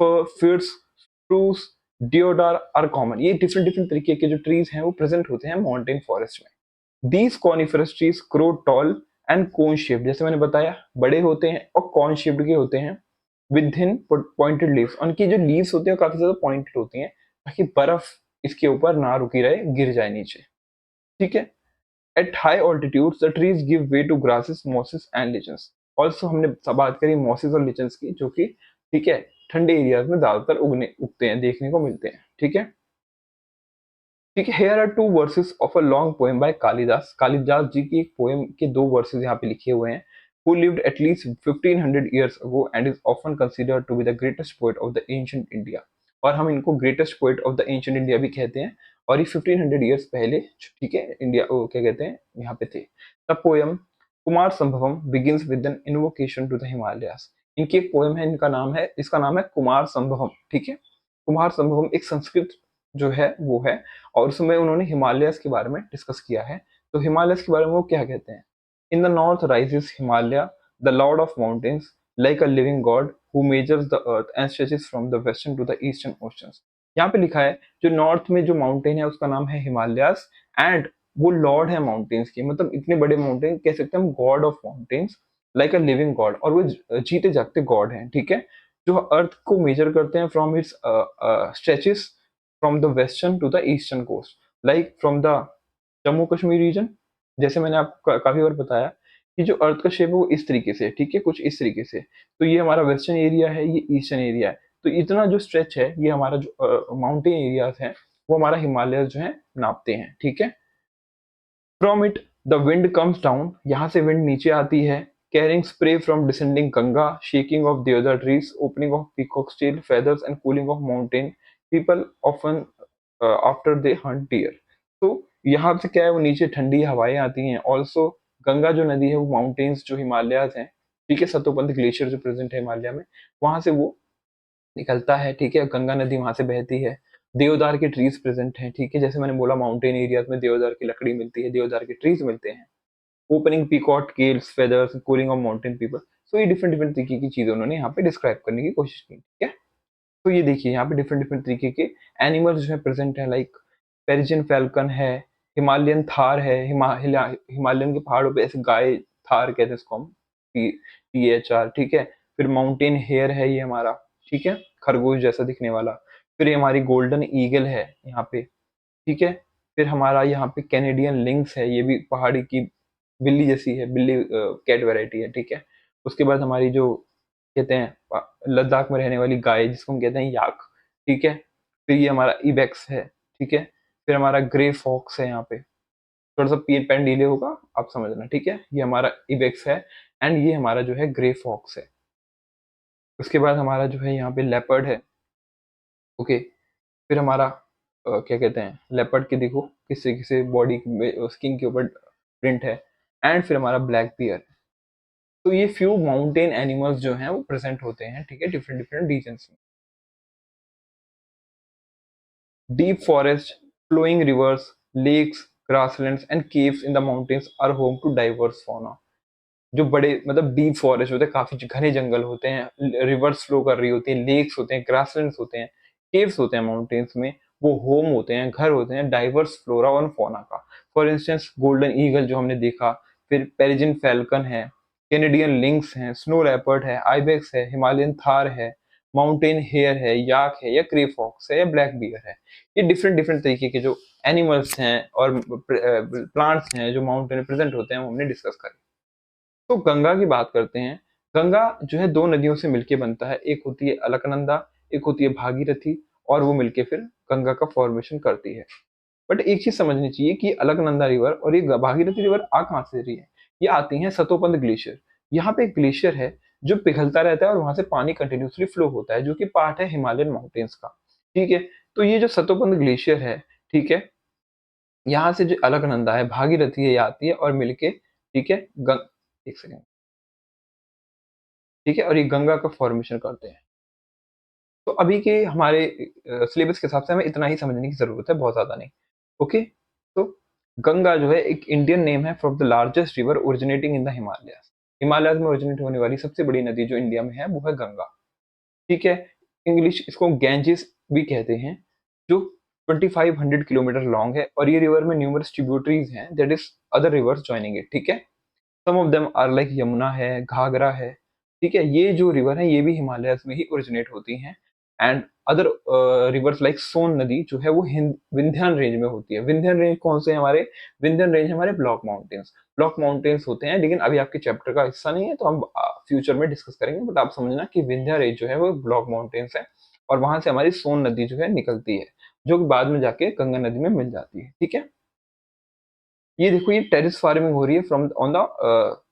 firs, spruce, deodar are common. ये डिफरेंट डिफरेंट तरीके के जो ट्रीज हैं वो प्रेजेंट होते हैं माउंटेन फॉरेस्ट में। These coniferous trees grow tall and cone shaped, जैसे मैंने बताया बड़े होते हैं और कॉन शेप्ड के होते हैं, विद थिन पॉइंटेड लीव्स। उनकी जो लीव्स होती हैं काफी ज्यादा पॉइंटेड होती हैं ताकि बर्फ इसके ऊपर ना रुकी रहे, गिर जाए नीचे, ठीक है। At high altitude the trees give way to grasses, mosses and lichens. Also हमने बात करी मॉसेस और लिचन्स की, जो कि, ठीक है, ठंडे एरियाज में ज्यादातर उगते हैं, देखने को मिलते हैं, ठीक है। ठीक है, here are two verses of a long poem by Kalidas. Kalidas ji की एक पोएम के दो वर्सेस यहाँ पे लिखे हुए हैं। Who lived at least 1500 years ago and is often considered to be the greatest poet of the ancient India। और हम इनको greatest poet of the ancient India भी कहते हैं। और ये 1500 ईयर्स पहले, ठीक है, इंडिया वो क्या कहते हैं यहाँ पे थे। The poem Kumarasambhavam begins with an invocation to the Himalayas. इनकी एक पोएम है, इनका नाम है, इसका नाम है कुमार संभवम, ठीक है। कुमार संभवम एक संस्कृत जो है वो है, और उसमें उन्होंने हिमालयस के बारे में डिस्कस किया है। तो हिमालयस के बारे में वो क्या कहते हैं? In the north rises Himalaya, the lord of mountains, like a living god who measures the earth and stretches from the western to the eastern oceans. यहाँ पे लिखा है जो नॉर्थ में जो माउंटेन है उसका नाम है हिमालयस, एंड वो लॉर्ड है माउंटेन्स की, मतलब इतने बड़े माउंटेन कह सकते हैं हम, God of mountains, like a living God, और वो जीते जागते गॉड हैं, ठीक है, जो अर्थ को मेजर करते हैं from its stretches from the western to the eastern coast, like from the Jammu Kashmir region. जैसे मैंने आपको काफी बार बताया कि जो अर्थ का शेप है वो इस तरीके से है, ठीक है, कुछ इस तरीके से। तो ये हमारा वेस्टर्न एरिया है, ये ईस्टर्न एरिया है। तो इतना जो स्ट्रेच है ये हमारा जो माउंटेन एरियाज है वो हमारा हिमालय जो है नापते हैं, ठीक है। From it the wind comes down, यहाँ से विंड नीचे आती है, carrying spray from descending Ganga, shaking of deodar trees, opening of peacock steel feathers and cooling of mountain people often after they hunt deer. तो यहाँ से क्या है, वो नीचे ठंडी हवाएं आती हैं। ऑल्सो गंगा जो नदी है वो माउंटेन्स जो हिमालयाज हैं, ठीक है, सतोपंथ ग्लेशियर जो प्रेजेंट है हिमालय में, वहां से वो निकलता है, ठीक है, गंगा नदी वहां से बहती है। देवदार के ट्रीज प्रेजेंट हैं, ठीक है, जैसे मैंने बोला माउंटेन एरियाज में देवदार की लकड़ी मिलती है, देवदार के ट्रीज मिलते हैं। ओपनिंग पीकॉट केल्स feathers cooling of mountain people. So ये डिफरेंट डिफरेंट तरीके की चीजें उन्होंने यहाँ पे डिस्क्राइब करने की कोशिश की, ठीक है। तो ये देखिए यहाँ पे डिफरेंट डिफरेंट तरीके के एनिमल्स जो है प्रेजेंट है, लाइक पेरिजियन फैल्कन है, हिमालयन थार है, हिमालयन के पहाड़ों पे ऐसे गाय थार कहते हैं इसको हम, THR, ठीक है। फिर माउंटेन हेयर है ये हमारा, ठीक है, खरगोश जैसा दिखने वाला। फिर ये हमारी गोल्डन ईगल है यहाँ पे, ठीक है। फिर हमारा यहाँ पे कैनेडियन लिंक्स है, ये भी पहाड़ी की बिल्ली जैसी है, बिल्ली कैट वैरायटी है, ठीक है। उसके बाद हमारी जो कहते हैं लद्दाख में रहने वाली गाय जिसको हम कहते हैं याक, ठीक है। फिर ये हमारा इबेक्स है, ठीक है। फिर हमारा ग्रे फॉक्स है यहाँ पे, थोड़ा सा पीर पैन डीले होगा, आप समझना, ठीक है। ये हमारा इबेक्स है एंड ये हमारा जो है ग्रे फॉक्स है। उसके बाद हमारा जो है यहाँ पे लेपर्ड है, ओके। फिर हमारा क्या कहते हैं लेपर्ड के देखो किस तरीके से बॉडी स्किन के ऊपर प्रिंट है। एंड फिर हमारा ब्लैक बियर। तो ये फ्यू माउंटेन एनिमल्स जो हैं वो प्रेजेंट होते हैं, ठीक है, डिफरेंट डिफरेंट रीजन्स में। Deep forests, flowing rivers, lakes, grasslands and caves in the mountains are home to diverse fauna. जो बड़े मतलब डीप फॉरेस्ट होते हैं, काफी घने जंगल होते हैं, रिवर्स फ्लो कर रही होती है, लेक्स होते हैं, ग्रासलैंड्स होते हैं, केव्स होते हैं माउंटेन्स में, वो होम होते हैं, घर होते हैं डाइवर्स फ्लोरा और फौना का। फॉर इंस्टेंस गोल्डन ईगल जो हमने देखा, फिर पेरिजियन फैल्कन है, कैनेडियन लिंक्स हैं, स्नो लेपर्ड है, आइबेक्स है, हिमालयन थार है, माउंटेन हेयर है, याक है या क्रे फॉक्स है या ब्लैक बियर है। ये डिफरेंट डिफरेंट तरीके के जो एनिमल्स हैं और प्लांट्स हैं जो माउंटेन में प्रेजेंट होते हैं वो हमने डिस्कस करें। तो गंगा की बात करते हैं। गंगा जो है दो नदियों से मिलके बनता है, एक होती है अलकनंदा, एक होती है भागीरथी, और वो मिलके फिर गंगा का फॉर्मेशन करती है। बट एक चीज समझनी चाहिए कि अलकनंदा रिवर और ये भागीरथी रिवर आ कहाँ से रही है। ये आती है सतोपंथ ग्लेशियर। यहाँ पे एक ग्लेशियर है जो पिघलता रहता है और वहां से पानी कंटिन्यूसली फ्लो होता है, जो कि पार्ट है हिमालयन माउंटेन्स का, ठीक है। तो ये जो सतोपंथ ग्लेशियर है, ठीक है, यहाँ से जो अलकनंदा है, भागीरथी है, ये आती है और मिलके, ठीक है, एक सेकेंड, ठीक है, और ये गंगा का फॉर्मेशन करते हैं। तो अभी के हमारे सिलेबस के हिसाब से हमें इतना ही समझने की जरूरत है, बहुत ज्यादा नहीं, ओके। तो गंगा जो है एक इंडियन नेम है for the largest river originating in the Himalayas. Himalaya में ओरिजिनेट होने वाली सबसे बड़ी नदी जो इंडिया में है वो है गंगा, ठीक है। इंग्लिश इसको गैंजेस भी कहते हैं, जो 2500 किलोमीटर लॉन्ग है, और ये रिवर में न्यूमरस ट्रिब्यूटरीज हैं, that is other rivers joining it, ठीक है। Some of them are like Yamuna है, घाघरा है, ठीक है। ये जो रिवर है ये भी हिमालयस में ही ओरिजिनेट होती हैं। एंड अदर रिवर्स लाइक सोन नदी जो है वो विंध्यान रेंज में होती है। विंध्यान रेंज कौन से हमारे, विंध्यान रेंज हमारे ब्लॉक माउंटेन्स, ब्लॉक माउंटेन्स होते हैं, लेकिन अभी आपके चैप्टर का हिस्सा नहीं है, तो हम फ्यूचर में डिस्कस करेंगे। बट आप समझना कि विंध्या रेंज जो है वो ब्लॉक माउंटेन्स है, और वहां से हमारी सोन नदी जो है निकलती है, जो कि बाद में जाके गंगा नदी में मिल जाती है, ठीक है। ये देखो ये टेरिस फार्मिंग हो रही है from on the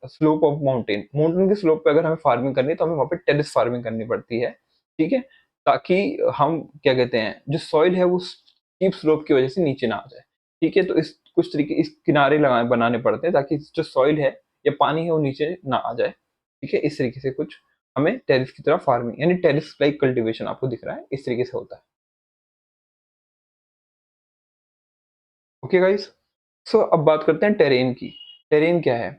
slope of mountain. Mountain के स्लोप पे अगर हमें फार्मिंग करनी है तो हमें वहां पे टेरिस फार्मिंग करनी पड़ती है, ठीक है, ताकि हम क्या कहते हैं जो सॉइल है वो स्टीप स्लोप की वजह से नीचे ना आ जाए, ठीक है। तो इस कुछ तरीके इस किनारे लगाने बनाने पड़ते हैं ताकि जो सॉइल है या पानी है वो नीचे ना आ जाए, ठीक है। इस तरीके से कुछ हमें टेरिस की तरह फार्मिंग यानी टेरिस लाइक कल्टीवेशन आपको दिख रहा है, इस तरीके से होता है, ओके गाइस। सो अब बात करते हैं टेरेन की। टेरेन क्या है,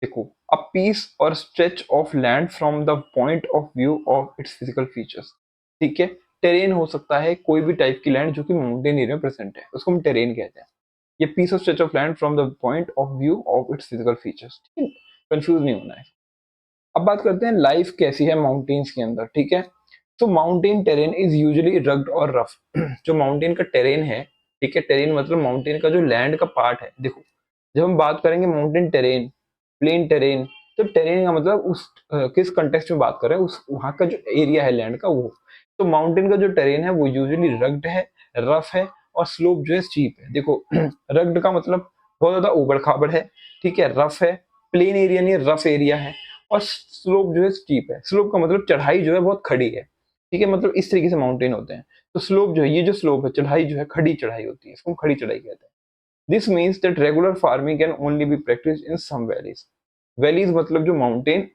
देखो, अ पीस और stretch of land from the point of view of its physical features, ठीक है। टेरेन हो सकता है कोई भी टाइप की लैंड जो कि माउंटेन एरिया में प्रेजेंट है, उसको हम टेरेन कहते हैं। ये पीस और stretch of land from the point of view of its physical features, ठीक है, कंफ्यूज नहीं होना है। अब बात करते हैं लाइफ कैसी है माउंटेन्स के अंदर, ठीक है। तो mountain terrain is usually rugged और रफ। जो माउंटेन का टेरेन है, ठीक है, टेरेन मतलब माउंटेन का जो लैंड का पार्ट है। देखो, जब हम बात करेंगे माउंटेन टेरेन, प्लेन टेरेन, तो टेरेन का मतलब उस किस कंटेक्स्ट में बात कर रहे हैं, उस वहां का जो एरिया है लैंड का वो। तो माउंटेन का जो टेरेन है वो यूजुअली रग्ड है, रफ है, और स्लोप जो है स्टीप है। देखो रग्ड का मतलब बहुत ज्यादा उबड़ खाबड़ है, ठीक है, रफ है, प्लेन एरिया नहीं रफ एरिया है, और स्लोप जो है स्टीप है। स्लोप का मतलब चढ़ाई जो है बहुत खड़ी है, ठीक है, मतलब इस तरीके से माउंटेन होते हैं। तो स्लोप जो है, ये जो स्लोप है, चढ़ाई जो है खड़ी चढ़ाई होती है, इसको हम खड़ी चढ़ाई कहते हैं। This means that regular farming can only be practice in some valleys. Valleys मतलब जो माउंटेन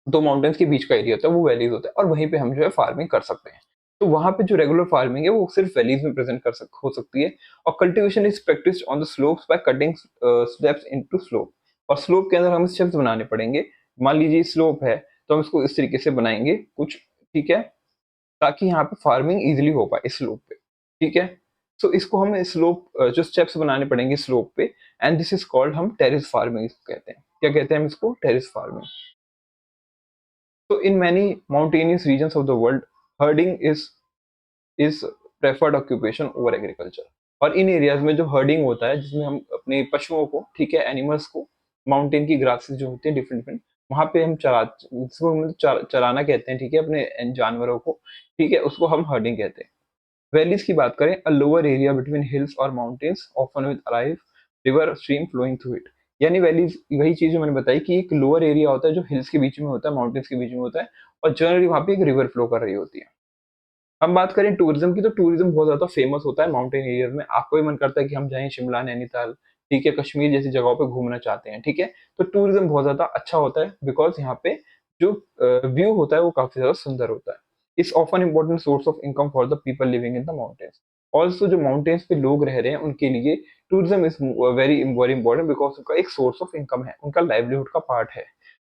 दो माउंटेन्स के बीच का एरिया होता है वो वैलीज होता है, और वहीं पे हम जो है फार्मिंग कर सकते हैं। तो वहां पे जो रेगुलर फार्मिंग है वो सिर्फ वैलीज में प्रेजेंट हो सकती है। और cultivation is practised on the slopes by cutting steps into slope. और स्लोप के अंदर हमें स्टेप्स बनाने पड़ेंगे। मान लीजिए स्लोप है तो हम इसको इस तरीके से बनाएंगे कुछ, ठीक है, ताकि यहाँ पे फार्मिंग इजीली हो पाए इस स्लोप पे, ठीक है। सो इसको हम स्लोप जो स्टेप्स बनाने पड़ेंगे स्लोप पे, एंड दिस इज कॉल्ड, हम टेरेस फार्मिंग इसको कहते हैं। क्या कहते हैं हम इसको? Terrace farming. So in many mountainous regions of the world, herding is preferred occupation over agriculture। और इन एरियाज में जो हर्डिंग होता है जिसमें हम अपने पशुओं को, ठीक है, एनिमल्स को माउंटेन की ग्रासेस जो होती है डिफरेंट डिफरेंट, वहां पे हम इसको हम चराना कहते हैं, ठीक है, अपने जानवरों को, ठीक है, उसको हम हर्डिंग कहते हैं। वैलीज की बात करें, a lower area between hills और mountains often with a river river stream flowing through it. यानी वैलीज वही चीज जो मैंने बताई कि एक लोअर एरिया होता है जो हिल्स के बीच में होता है, माउंटेन्स के बीच में होता है, और जनरली वहां पे एक रिवर फ्लो कर रही होती है। हम बात करें टूरिज्म की, तो टूरिज्म बहुत ज्यादा फेमस होता है माउंटेन एरिया में। आपको भी मन करता है कि हम जाएं शिमला, नैनीताल, ठीक है, कश्मीर जैसी जगहों पे घूमना चाहते हैं, ठीक है। तो टूरिज्म बहुत ज्यादा अच्छा होता है बिकॉज यहाँ पे जो व्यू होता है वो काफी ज्यादा सुंदर होता है। It's often important source of income for the people living in the mountains. Also जो माउंटेन्स पे लोग रह रहे हैं उनके लिए tourism is very very important because उनका एक सोर्स ऑफ इनकम है, उनका लाइवलीहुड का पार्ट है।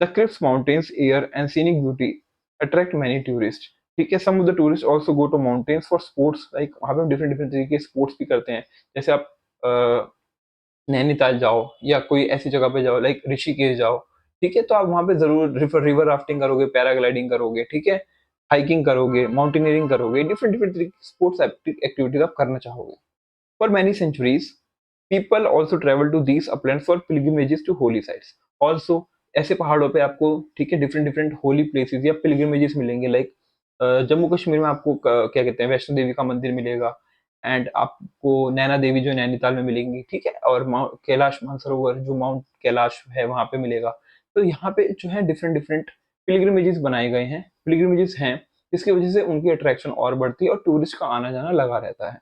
The cliffs, mountains, air and scenic beauty attract many tourist, ठीक है। Some of the tourist also go to mountains for sports, like वहाँ पे हम डिफरेंट डिफरेंट तरीके के स्पोर्ट्स भी करते हैं। जैसे आप नैनीताल जाओ या कोई ऐसी जगह पे जाओ लाइक ऋषिकेश जाओ, ठीक है, तो आप वहाँ पे जरूर रिवर रिवर राफ्टिंग करोगे, पैराग्लाइडिंग करोगे, ठीक है, हाइकिंग करोगे, माउंटेनियरिंग करोगे, डिफरेंट डिफरेंट तरीके की स्पोर्ट्स एक्टिविटीज आप करना चाहोगे। For many centuries, people also travel to these uplands for pilgrimages to holy sites. Also, ऐसे पहाड़ों पे आपको, ठीक है, डिफरेंट डिफरेंट होली प्लेसेस या पिलग्रिमेजेस मिलेंगे, लाइक जम्मू कश्मीर में आपको क्या कहते हैं, वैष्णो देवी का मंदिर मिलेगा, एंड आपको नैना देवी जो नैनीताल में मिलेंगी, ठीक है, और कैलाश मानसरोवर जो माउंट कैलाश है वहां पे मिलेगा। तो यहाँ पे जो है डिफरेंट डिफरेंट पिलग्रिमेजेस बनाए गए हैं, पिलग्रिमेजेस हैं, जिसकी वजह से उनकी अट्रैक्शन और बढ़ती है और टूरिस्ट का आना जाना लगा रहता है।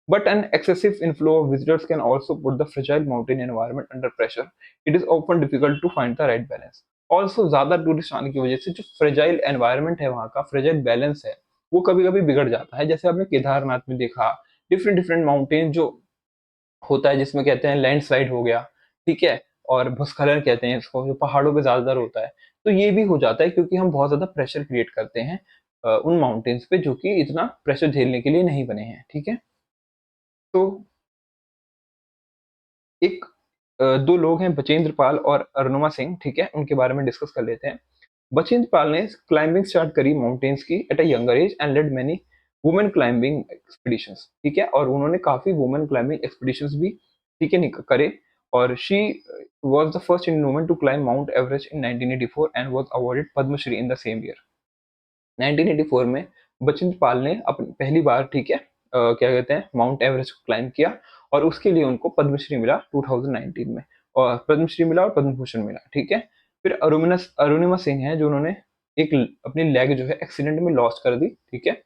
But an excessive inflow of visitors can also put the fragile mountain environment under pressure. It is often difficult to find the right balance. Also, ज़्यादा टूरिस्ट आने की वजह से जो फ्रेजाइल एनवायरनमेंट है वहाँ का, फ्रेजाइल बैलेंस है, वो कभी कभी बिगड़ जाता है। जैसे आपने केदारनाथ में देखा, डिफरेंट डिफरेंट माउंटेन जो होता है जिसमें कहते हैं लैंडस्लाइड हो गया, ठीक है, और भूस्खलन कहते हैं इसको, जो पहाड़ों पे ज्यादातर होता है। तो ये भी हो जाता है क्योंकि हम बहुत ज्यादा प्रेशर क्रिएट करते हैं उन माउंटेन्स पे जो कि इतना प्रेशर झेलने के लिए नहीं बने हैं, ठीक है। तो एक दो लोग हैं, बचेंद्र पाल और अरुणिमा सिंह, ठीक है, उनके बारे में डिस्कस कर लेते हैं। बचेंद्र पाल ने क्लाइंबिंग स्टार्ट करी माउंटेन्स की at a younger age and led many women climbing expeditions, ठीक है, और उन्होंने काफी वुमेन क्लाइंबिंग एक्सपीडिशंस भी, ठीक है, करे। और she was the first Indian woman to climb Mount Everest in 1984 and was awarded Padma Shri in the same year। 1984 में बचिंद्र पाल ने अपनी पहली बार, ठीक है, क्या कहते हैं, माउंट एवरेस्ट को क्लाइम किया, और उसके लिए उनको पद्मश्री मिला 2019 में, और पद्मश्री मिला और पद्म भूषण मिला, ठीक है। फिर अरुणिमा सिंह है जो उन्होंने एक अपनी लेग जो है एक्सीडेंट में लॉस्ट कर दी, ठीक है।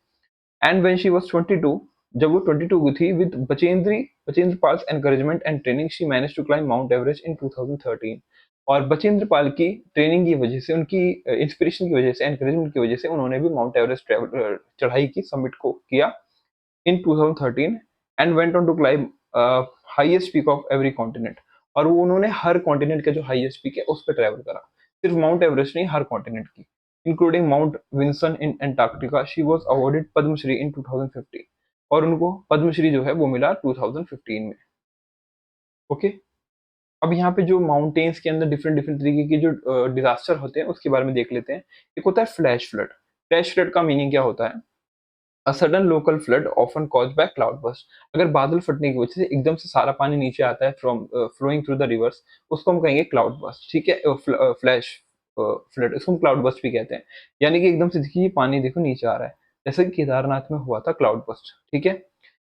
एंड व्हेन शी वाज 22, जब वो 22 की थी, with Bachendri Pal's encouragement and training she manage to climb Mount Everest in 2013। और बचेंद्र पाल की ट्रेनिंग की वजह से, उनकी इंस्पिरेशन की वजह से, एनकरेजमेंट की वजह से उन्होंने भी माउंट एवरेस्ट चढ़ाई की, समिट को किया in 2013, and went on to climb highest peak of every continent. और वो उन्होंने हर कॉन्टिनेंट का जो हाईएस्ट पीक है उस पर ट्रैवल करा, सिर्फ माउंट एवरेस्ट नहीं, हर कॉन्टिनेंट की, including Mount Vinson in Antarctica. She was awarded Padmashri in 2015, और उनको पद्मश्री जो है वो मिला 2015 में, ओके। अब यहाँ पे जो माउंटेन्स के अंदर डिफरेंट डिफरेंट तरीके के जो डिजास्टर होते हैं उसके बारे में देख लेते हैं। एक होता है फ्लैश फ्लड। फ्लैश फ्लड का मीनिंग क्या होता है? A sudden local flood often caused by cloud burst. अगर बादल फटने की वजह से एकदम से सारा पानी नीचे आता है from flowing through the rivers, उसको हम कहेंगे क्लाउड बर्स्ट, ठीक है, फ्लैश फ्लड, इसको हम क्लाउड बर्स्ट भी कहते हैं। यानी कि एकदम से देखिए पानी देखो नीचे आ रहा है, जैसे कि केदारनाथ में हुआ था क्लाउड बर्स्ट, ठीक है।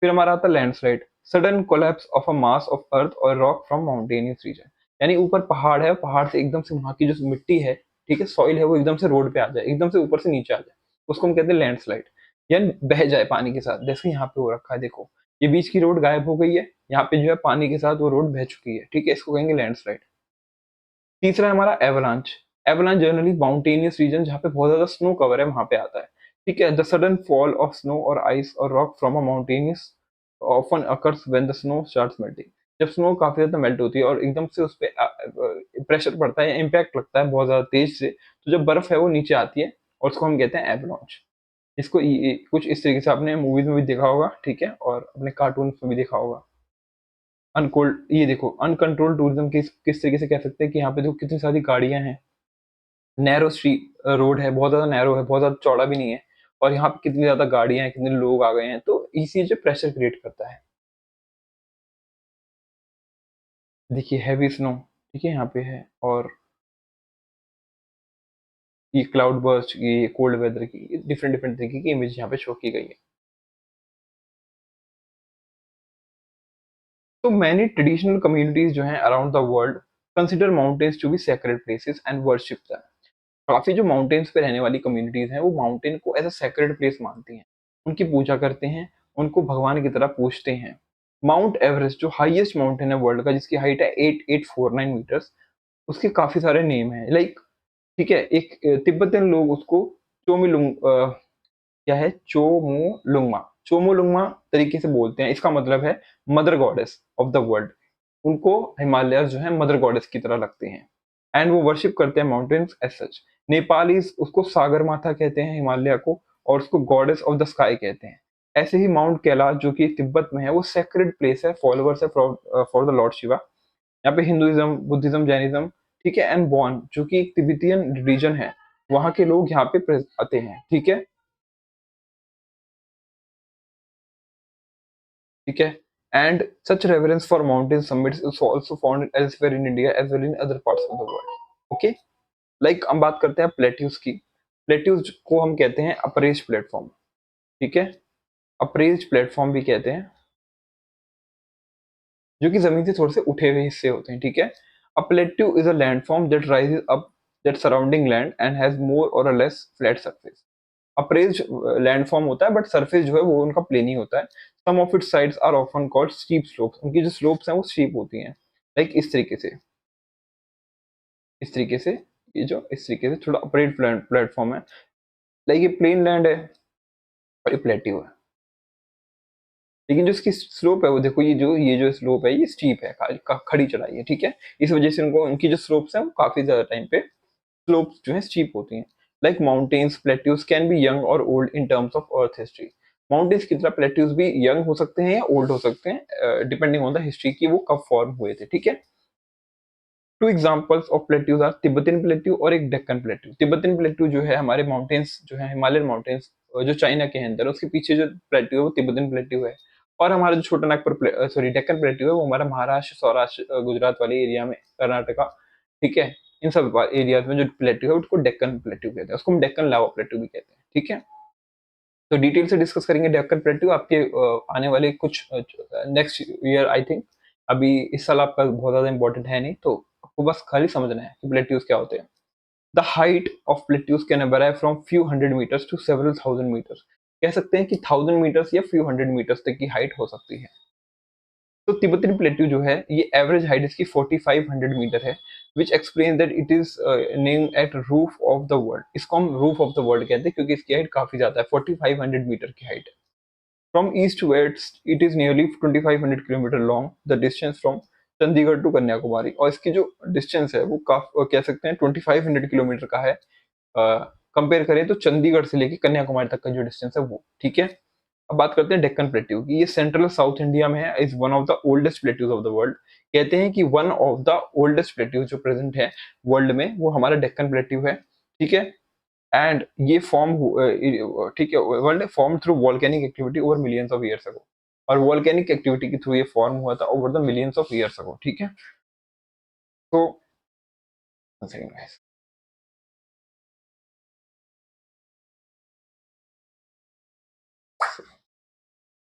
फिर हमारा आता है landslide, sudden collapse of a mass of earth और रॉक फ्रॉम माउंटेनियस रीजन। यानी ऊपर पहाड़ है, पहाड़ से एकदम से वहां की जो मिट्टी है, ठीक है, सॉइल है, वो एकदम से रोड पे आ जाए, एकदम से ऊपर से नीचे आ जाए, उसको हम कहते हैं लैंडस्लाइड। यानी बह जाए पानी के साथ, जैसे यहाँ पे हो रखा है, देखो ये बीच की रोड गायब हो गई है, यहाँ पे जो है पानी के साथ वो रोड बह चुकी है, ठीक है, इसको कहेंगे लैंडस्लाइड। तीसरा है हमारा avalanche. Avalanche generally mountainous region जहाँ पे बहुत ज्यादा स्नो कवर है वहां पे आता है, ठीक है। The sudden fall of snow और आइस और rock from a mountainous often occurs when the snow starts melting. जब स्नो काफी ज्यादा मेल्ट होती है और एकदम से उस पर प्रेशर पड़ता है, इम्पैक्ट लगता है बहुत ज्यादा तेज से, तो जब बर्फ है वो नीचे आती है और उसको हम कहते हैं एवलांच। इसको कुछ इस तरीके से आपने मूवीज में भी देखा होगा, ठीक है, और अपने कार्टून में भी देखा होगा। अनकोल्ड, ये देखो अनकंट्रोल्ड टूरिज्म किस तरीके से कह सकते हैं कि यहाँ पे देखो कितनी सारी गाड़ियां हैं, नैरो स्ट्रीट रोड है, बहुत ज्यादा नैरो है, बहुत ज्यादा चौड़ा भी नहीं है, और यहाँ पे कितनी ज्यादा गाड़ियां हैं, कितने लोग आ गए हैं, तो इसी जो प्रेशर क्रिएट करता है। देखिए हैवी स्नो, ठीक है, यहाँ पे है, और ये क्लाउड बर्स्ट, ये कोल्ड वेदर की डिफरेंट डिफरेंट तरीके की इमेज यहाँ पे शो की गई है। तो मैनी ट्रेडिशनल कम्युनिटीज जो हैं around the world consider mountains to be sacred places and worship them. काफी जो माउंटेन्स पे रहने वाली कम्युनिटीज हैं वो माउंटेन को एज अ सेक्रेड प्लेस मानती हैं, उनकी पूजा करते हैं, उनको भगवान की तरह पूजते हैं। माउंट एवरेस्ट जो हाईएस्ट माउंटेन है वर्ल्ड का, जिसकी हाइट है 8849 मीटर्स, उसके काफी सारे नेम हैं, लाइक, ठीक है, एक तिब्बतन लोग उसको चोमिलुंग क्या है, चोमोलुंगमा, चोमोलुंगमा तरीके से बोलते हैं। इसका मतलब है mother goddess of the world. उनको हिमालय जो है मदर गॉडेस की तरह लगते हैं, एंड वो वर्शिप करते हैं माउंटेन्स एज सच। नेपालीज उसको सागर माता कहते हैं हिमालय को, और उसको गॉडेस ऑफ द स्काई कहते हैं। ऐसे ही माउंट कैलाश जो कि तिब्बत में है, वो सेक्रेड प्लेस है, फॉलोअर्स है फॉर द लॉर्ड शिवा। यहाँ पे हिंदुइज्म, बुद्धिज्म, जैनिज्म, ठीक है, एंड बॉन जो कि एक तिब्बतियन रिलीजन है, वहां के लोग यहाँ पे आते हैं, ठीक है, ठीक है। And such reverence for mountain summits is also found elsewhere in India as well in other parts of the world. Okay, like हम बात करते हैं प्लेट्यूज की। प्लेट्यूज को हम कहते हैं अपरेज प्लेटफॉर्म, ठीक है, अपरेज प्लेटफॉर्म भी कहते हैं, जो कि जमीन से थोड़े से उठे हुए हिस्से होते हैं, ठीक है। A plateau is a landform that rises up that surrounding land and has more or less flat surface. Upraised landform होता है, बट सरफेस जो है वो उनका प्लेन ही होता है। Some of it sides are often called steep slopes, उनकी जो स्लोप्स हैं वो स्टीप होती हैं, लाइक इस तरीके से, इस तरीके से, ये जो इस तरीके से थोड़ा अपरेज प्लेटफॉर्म है, लाइक ये प्लेन लैंड है और ये प्लेट्यू है, लेकिन जो इसकी स्लोप है वो देखो, ये जो स्लोप है ये स्टीप है, खड़ी चढ़ाई है, ठीक है। इस वजह से उनको, उनकी जो स्लोप्स हैं वो काफी ज्यादा टाइम पे स्लोप्स जो है स्टीप होती हैं। Like mountains plateaus can be young or old in terms of earth history. Mountains की तरह प्लेट्यूज भी यंग हो सकते हैं या ओल्ड हो सकते हैं, डिपेंडिंग ऑन द हिस्ट्री की वो कब फॉर्म हुए थे, ठीक है। Two examples of plateaus are Tibetan plateau और एक डेक्कन प्लेट्यू। तिब्बतन प्लेट्यू जो है हमारे माउंटेन्स जो है हिमालयन माउंटेन्स जो चाइना के अंदर है, उसके पीछे जो प्लेट्यू है वो तिब्बतन प्लेट्यू है। और हमारा जो छोटा नागपुर सॉरी डेक्कन प्लेट्यू है वो हमारा महाराष्ट्र, सौराष्ट्र, गुजरात वाले एरिया में, कर्नाटका, ठीक है, इन सब एरियाज में जो प्लेट्यू है उसको डेक्कन प्लेट्यू कहते हैं, उसको हम डेक्कन लावा प्लेट्यू भी कहते हैं, ठीक है। तो डिटेल से डिस्कस करेंगे डेक्कन प्लेट्यू आपके आने वाले कुछ नेक्स्ट ईयर आई थिंक। अभी इस साल आपका बहुत ज्यादा इंपॉर्टेंट है नहीं, तो आपको बस खाली समझना है कि प्लेट्यूज क्या होते हैं। The height of plateaus can vary from few hundred metres to several thousand metres. कह सकते हैं कि 1000 मीटर्स या फ्यू हंड्रेड मीटर्स तक की हाइट हो सकती है। तो तिब्बतन प्लेट्यू जो है ये एवरेज हाइट इसकी 4500 मीटर है, which explain that it is name at roof of the world. इसको हम रूफ ऑफ द वर्ल्ड कहते हैं क्योंकि इसकी हाइट काफी ज्यादा है, 4500 मीटर की हाइट है। From east to west it is nearly 2500 kilometre long, the distance from Chandigarh to Kanyakumari. और इसकी जो डिस्टेंस है वो कह सकते हैं 2500 किलोमीटर का है। कंपेयर करें तो चंडीगढ़ से लेके कन्याकुमारी तक का जो डिस्टेंस है वो, ठीक है। अब बात करते हैं डेक्कन प्लेट्यू की। ये सेंट्रल साउथ इंडिया में है, is one of the oldest plateaus of the world. कहते हैं कि one of the oldest plateaus जो प्रेजेंट है वर्ल्ड में वो हमारा डेक्कन प्लेट्यू है, ठीक है। एंड ये फॉर्म, ठीक है, world form through volcanic activity over millions of years अगो। और वॉल्केनिक एक्टिविटी के थ्रू ये फॉर्म हुआ था over the millions of years अगो, ठीक है। तो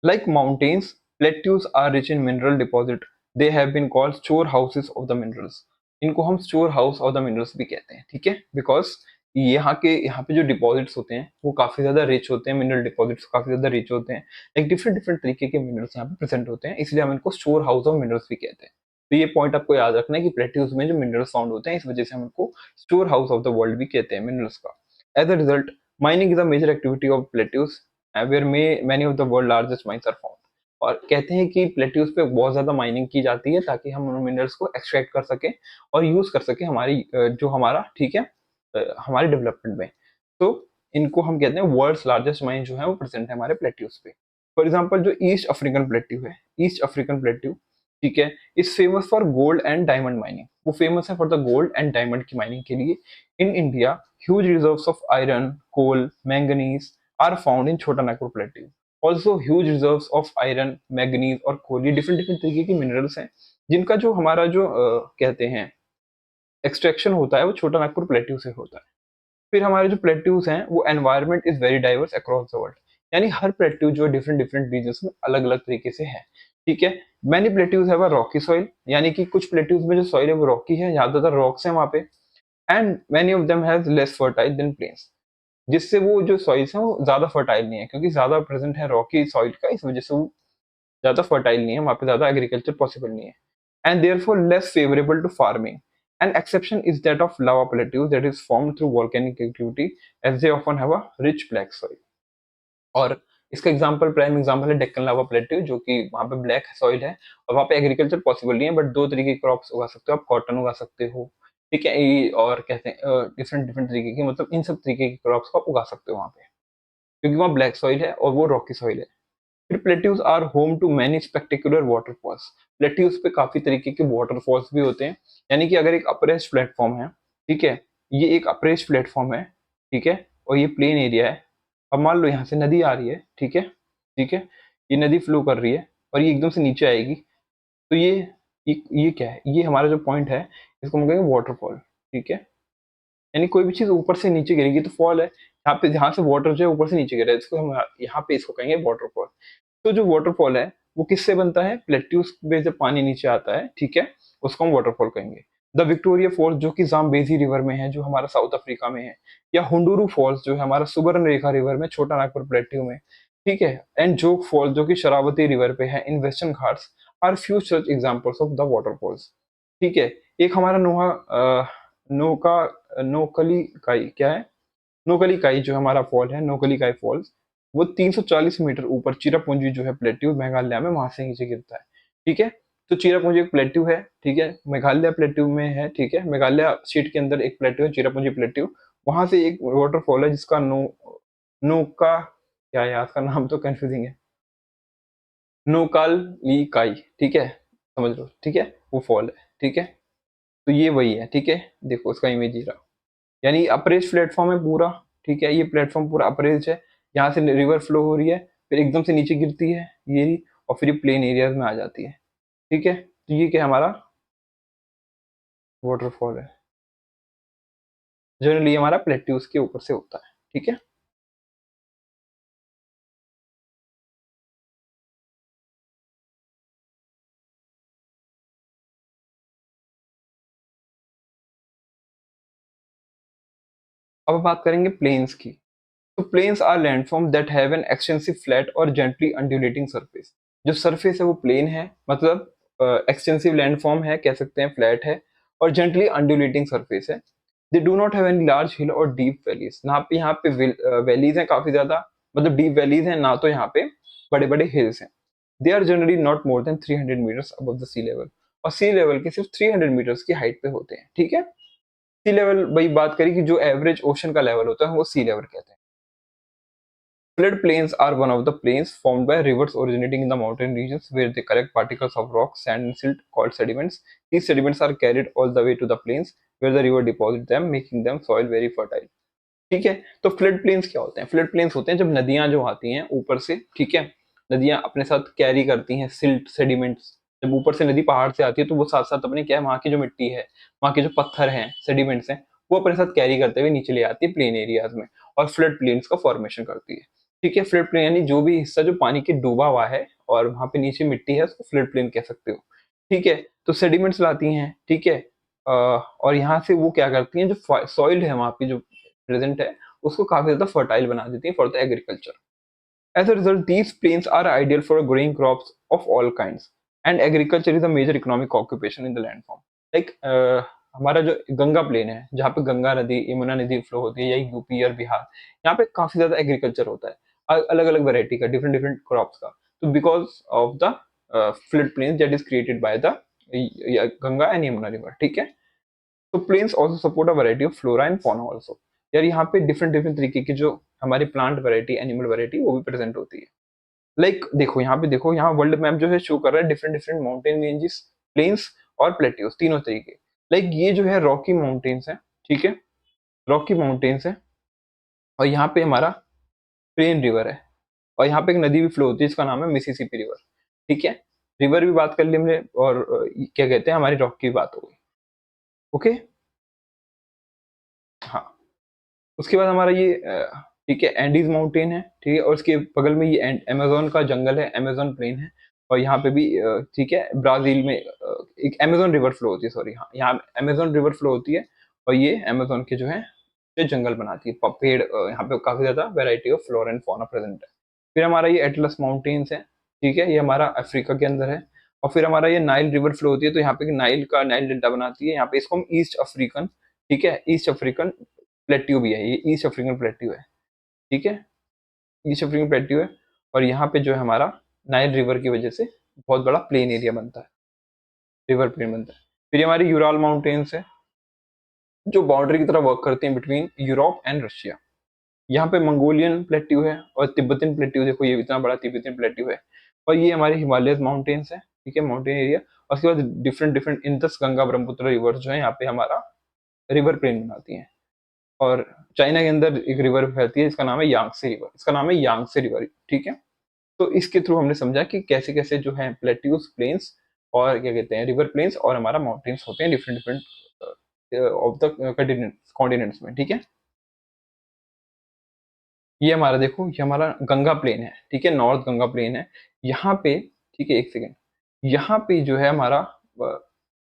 like mountains, plateaus are rich in mineral deposit. They have been called store houses of the minerals. इनको हम store house of the minerals भी कहते हैं, ठीक है, बिकॉज यहाँ पे जो डिपॉजिट्स होते हैं वो काफी ज्यादा रिच होते हैं, मिनरल डिपॉजिट्स काफी ज्यादा रिच होते हैं, एक डिफरेंट डिफरेंट तरीके के मिनरल्स यहाँ पे प्रेजेंट होते हैं, इसलिए हम इनको स्टोर हाउस ऑफ मिनरल्स भी कहते हैं। तो ये पॉइंट आपको याद रखना है कि प्लेट्यूज में जो मिनरल्स फाउंड होते हैं, इस वजह से हम उनको store house of the world भी कहते हैं मिनरल्स का। As a result mining is a major activity of plateaus where many of the world largest mines are found. और कहते हैं कि प्लेट्यूज पे बहुत ज्यादा माइनिंग की जाती है ताकि हम उन मिनरल्स को एक्सट्रैक्ट कर सकें और यूज कर सकें हमारी जो हमारा ठीक है हमारे डेवलपमेंट में। तो इनको हम कहते हैं वर्ल्ड्स लार्जेस्ट माइन जो है वो प्रेजेंट है हमारे प्लेट्यूज पे। फॉर एग्जाम्पल जो ईस्ट अफ्रीकन प्लेट्यू है, ईस्ट अफ्रीकन प्लेट्यू ठीक है, is famous for gold and diamond mining. वो फेमस है for the gold and diamond की माइनिंग के लिए। In India huge reserves of iron, coal, manganese are found in Chota Nagpur plateau. Also huge reserves of iron, manganese और कोल, ये डिफरेंट डिफरेंट तरीके की मिनरल्स हैं जिनका जो हमारा जो कहते हैं एक्सट्रैक्शन होता है वो छोटा नागपुर प्लेट्यू से होता है। फिर हमारे जो प्लेट्यूज हैं वो environment is very diverse across the world, यानी हर प्लेट्यू जो डिफरेंट डिफरेंट रीजन्स में अलग अलग तरीके से है। ठीक है, many plateaus have a Rocky soil, यानी कि कुछ प्लेट्यूज में जो सॉइल है वो रॉकी है, ज्यादातर रॉक्स हैं वहां पे। And many of them have less fertile than plains, जिससे वो जो सॉइल्स हैं वो ज्यादा फर्टाइल नहीं है, क्योंकि ज्यादा प्रेजेंट है रॉकी सॉइल का, इस वजह से वो ज्यादा फर्टाइल नहीं है, वहां पे ज्यादा एग्रीकल्चर पॉसिबल नहीं है। And therefore less favourable to farming. An exception is that of lava plateaus that is formed through volcanic activity as they often have a rich black soil. और इसका एग्जांपल प्राइम एग्जांपल है डेक्कन लावा प्लेट्यू, जो कि वहाँ पे ब्लैक सॉइल है और वहाँ पे एग्रीकल्चर पॉसिबल नहीं है, बट दो तरीके के क्रॉप्स उगा सकते हो आप, कॉटन उगा सकते हो ठीक है, और कहते हैं डिफरेंट डिफरेंट तरीके की, मतलब इन सब तरीके के क्रॉप्स को आप उगा सकते हो वहाँ पे, क्योंकि वहाँ ब्लैक सॉइल है और वो रॉकी सॉइल है। फिर plateaus are home to many spectacular waterfalls. Plateaus पे काफी तरीके के वाटरफॉल्स भी होते हैं, यानी कि अगर एक अप्रेस्ड प्लेटफॉर्म है ठीक है, ये एक अप्रेस्ड प्लेटफॉर्म है ठीक है, और ये प्लेन एरिया है। अब मान लो यहाँ से नदी आ रही है ठीक है, ठीक है, ये नदी फ्लो कर रही है और ये एकदम से नीचे आएगी, तो ये क्या है, ये हमारा जो पॉइंट है इसको हम कहेंगे वाटरफॉल। ठीक है, यानी कोई भी चीज ऊपर से नीचे गिरेगी तो फॉल है, यहाँ पे जहाँ से वाटर जो है ऊपर से नीचे गिरा है, इसको हम यहाँ पे इसको कहेंगे वाटरफॉल। तो जो वाटरफॉल है वो किससे बनता है, प्लेट्यूज में जब पानी नीचे आता है ठीक है, उसको हम वाटरफॉल कहेंगे। द विक्टोरिया फॉल्स जो कि जाम्बेजी रिवर में है, जो हमारा साउथ अफ्रीका में है, या हुंडुरु फॉल्स जो है हमारा सुबर्न रेखा रिवर में, छोटा नागपुर प्लेट्यू में ठीक है, एंड जोग फॉल्स जो कि शरावती रिवर पे है in western Ghats, are few such examples of the waterfalls. ठीक है, एक हमारा नोका नोकली काई क्या है, नोकली काई जो हमारा फॉल है, नोकली काई फॉल्स, वो 340 मीटर ऊपर चिरापुंजी जो है प्लेट्यू मेघालय में, वहां से नीचे गिरता है। ठीक है, तो चिरापुंजी एक प्लेट्यू है ठीक है, मेघालय प्लेट्यू में है ठीक है, मेघालय स्टेट के अंदर एक प्लेट्यू है चिरापुंजी प्लेट्यू, वहां से एक वाटरफॉल है जिसका नोका क्या है, उसका नाम तो कंफ्यूजिंग है, नोकाल ली काई ठीक है, समझ लो ठीक है, वो फॉल है ठीक है। तो ये वही है ठीक है, देखो उसका इमेज ही रहा, यानी अप्रेज प्लेटफॉर्म है पूरा ठीक है, ये प्लेटफॉर्म पूरा अप्रेज है, यहाँ से रिवर फ्लो हो रही है, फिर एकदम से नीचे गिरती है ये रही, और फिर ये प्लेन एरियाज में आ जाती है। ठीक है, तो ये क्या हमारा वाटरफॉल है, जनरली हमारा प्लेट्यूज के ऊपर से होता है। ठीक है, अब बात करेंगे प्लेन्स की। तो plains are landform that have an extensive flat और जेंटली अंडुलेटिंग सरफेस। जो सरफेस है वो प्लेन है, मतलब एक्सटेंसिव लैंडफॉर्म है, कह सकते हैं फ्लैट है, और जेंटली अंडुलेटिंग सरफेस है। They do not have any large hill or deep valleys, यहाँ पे वैलीज हैं काफी ज्यादा, मतलब डीप वैलीज हैं ना, तो यहाँ पे बड़े बड़े हिल्स हैं। They are generally not more than 300 metres above the sea level, और सी लेवल के सिर्फ 300 मीटर्स की हाइट पे होते हैं। ठीक है, सी लेवल भाई बात करी कि जो एवरेज ओशन का लेवल होता है वो सी लेवल कहते हैं। Flood plains are one of the plains formed by rivers originating in the mountain regions where they collect particles of rock, sand, and silt called sediments. These sediments are carried all the way to the plains where the river deposits them, making them soil very fertile. ठीक है, तो फ्लड प्लेन्स क्या होते हैं, फ्लड प्लेन्स होते हैं जब नदियां जो आती हैं ऊपर से ठीक है, नदियां अपने साथ कैरी करती हैं सिल्ट सेडिमेंट्स। जब ऊपर से नदी पहाड़ से आती है तो वो साथ साथ अपने क्या है, वहाँ की जो मिट्टी है, वहाँ के जो पत्थर हैं, सेडिमेंट्स हैं, वो अपने साथ कैरी करते हुए नीचे ले आती है प्लेन एरियाज में, और फ्लड प्लेन्स का फॉर्मेशन करती है। ठीक है, फ्लड प्लेन यानी जो भी हिस्सा जो पानी के डूबा हुआ है और वहां पे नीचे मिट्टी है, उसको फ्लड प्लेन कह सकते हो। ठीक है, तो सेडिमेंट्स लाती हैं ठीक है, और यहाँ से वो क्या करती हैं, जो सॉइल है वहाँ की जो प्रेजेंट है, उसको काफी ज्यादा फर्टाइल बना देती है for the agriculture. As a result these plains are ideal for growing crops of all kinds. And agriculture is a major economic occupation in the landform. Like हमारा जो गंगा प्लेन है, जहाँ पे गंगा नदी, यमुना नदी फ्लो होती है, या यूपी और बिहार, यहाँ पे काफी ज्यादा एग्रीकल्चर होता है, अलग अलग वेराइटी का, डिफरेंट डिफरेंट क्रॉप्स का। तो because of the flood plain that is created by the Ganga and Yamuna river, ठीक है। तो plains also support a variety of flora and fauna also. यार यहाँ पे डिफरेंट डिफरेंट तरीके की जो हमारी प्लांट वैरायटी, एनिमल वैरायटी, वो भी प्रेजेंट होती है। लाइक देखो यहाँ पे, देखो यहाँ वर्ल्ड मैप जो है शो कर रहा है different different mountain ranges, plains और प्लेट्यूज, तीनों तरीके। लाइक ये जो है रॉकी माउंटेन्स है, ठीक है, रॉकी माउंटेन्स है। और यहाँ पे हमारा प्लेन रिवर है, और यहाँ पे एक नदी भी फ्लो होती है जिसका नाम है मिसिसिपी रिवर, ठीक है। रिवर भी बात कर ली हमने, और क्या कहते हैं, हमारी रॉक की बात हो गई। ओके, हाँ। उसके बाद हमारा ये ठीक है, एंडीज माउंटेन है, ठीक है, और उसके बगल में ये अमेजोन का जंगल है, अमेजोन प्लेन है। और यहाँ पे भी ठीक है, ब्राजील में एक अमेजोन रिवर फ्लो होती है, सॉरी, हाँ, यहाँ अमेजोन रिवर फ्लो होती है, और ये अमेजोन के जो है ये जंगल बनाती है, पेड़, यहाँ पे काफी ज्यादा variety of flora and fauna present है। फिर हमारा ये एटलस माउंटेन्स है, ठीक है, ये हमारा अफ्रीका के अंदर है। और फिर हमारा ये नाइल रिवर फ्लो होती है, तो यहाँ पे नाइल डेल्टा बनाती है, यहाँ पे इसको हम ईस्ट अफ्रीकन, ठीक है, ईस्ट अफ्रीकन प्लेट्यू भी है, ये ईस्ट अफ्रीकन प्लेट्यू है, ठीक है, ईस्ट अफ्रीकन प्लेट्यू है। और यहाँ पे जो है हमारा नाइल रिवर की वजह से बहुत बड़ा प्लेन एरिया बनता है, रिवर प्लेन बनता है। फिर ये हमारी यूराल माउंटेन्स है, जो बाउंड्री की तरह वर्क करते हैं बिटवीन यूरोप एंड रशिया। यहाँ पे मंगोलियन प्लेट्यू है, और तिब्बतन प्लेट्यू, देखो ये इतना बड़ा तिब्बतन प्लेट्यू है। और ये हमारे हिमालय माउंटेन्स है, ठीक है, माउंटेन एरिया। और उसके बाद different different Indus, Ganga, Brahmaputra river जो है यहाँ पे हमारा रिवर प्लेन बनाती है। और चाइना के अंदर एक रिवर बहती है, इसका नाम है यांगसे रिवर, इसका नाम है यांगसे रिवर, ठीक है। तो इसके थ्रू हमने समझा कि कैसे कैसे जो है प्लेट्यूज, प्लेन्स, और क्या कहते हैं, रिवर प्लेन्स और हमारा माउंटेन्स होते हैं different different of the continents में, ठीक है। ये हमारा देखो, ये हमारा गंगा प्लेन है, ठीक है, नॉर्थ गंगा प्लेन है यहाँ पे, ठीक है, एक सेकेंड। यहाँ पे जो है हमारा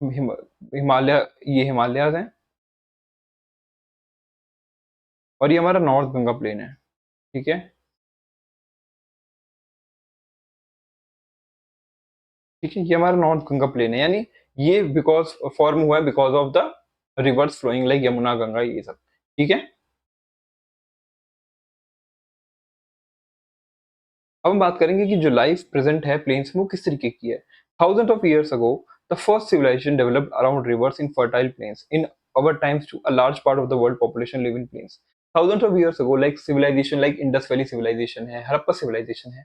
हिमालय, ये हिमालय है, और ये हमारा नॉर्थ गंगा प्लेन है, ठीक है, ठीक है, ये हमारा नॉर्थ गंगा प्लेन है। यानी ये बिकॉज फॉर्म हुआ है because of the rivers flowing, like Yamuna, Ganga, ये सब, ठीक है। अब हम बात करेंगे कि जो लाइफ प्रेजेंट है प्लेन्स में, वो किस तरीके की है। Thousand of years ago the first civilization developed around rivers in fertile plains. In our times to a large part of the world population live in plains. Thousands of years ago, like civilization like Indus Valley civilization है, हड़प्पा civilization है,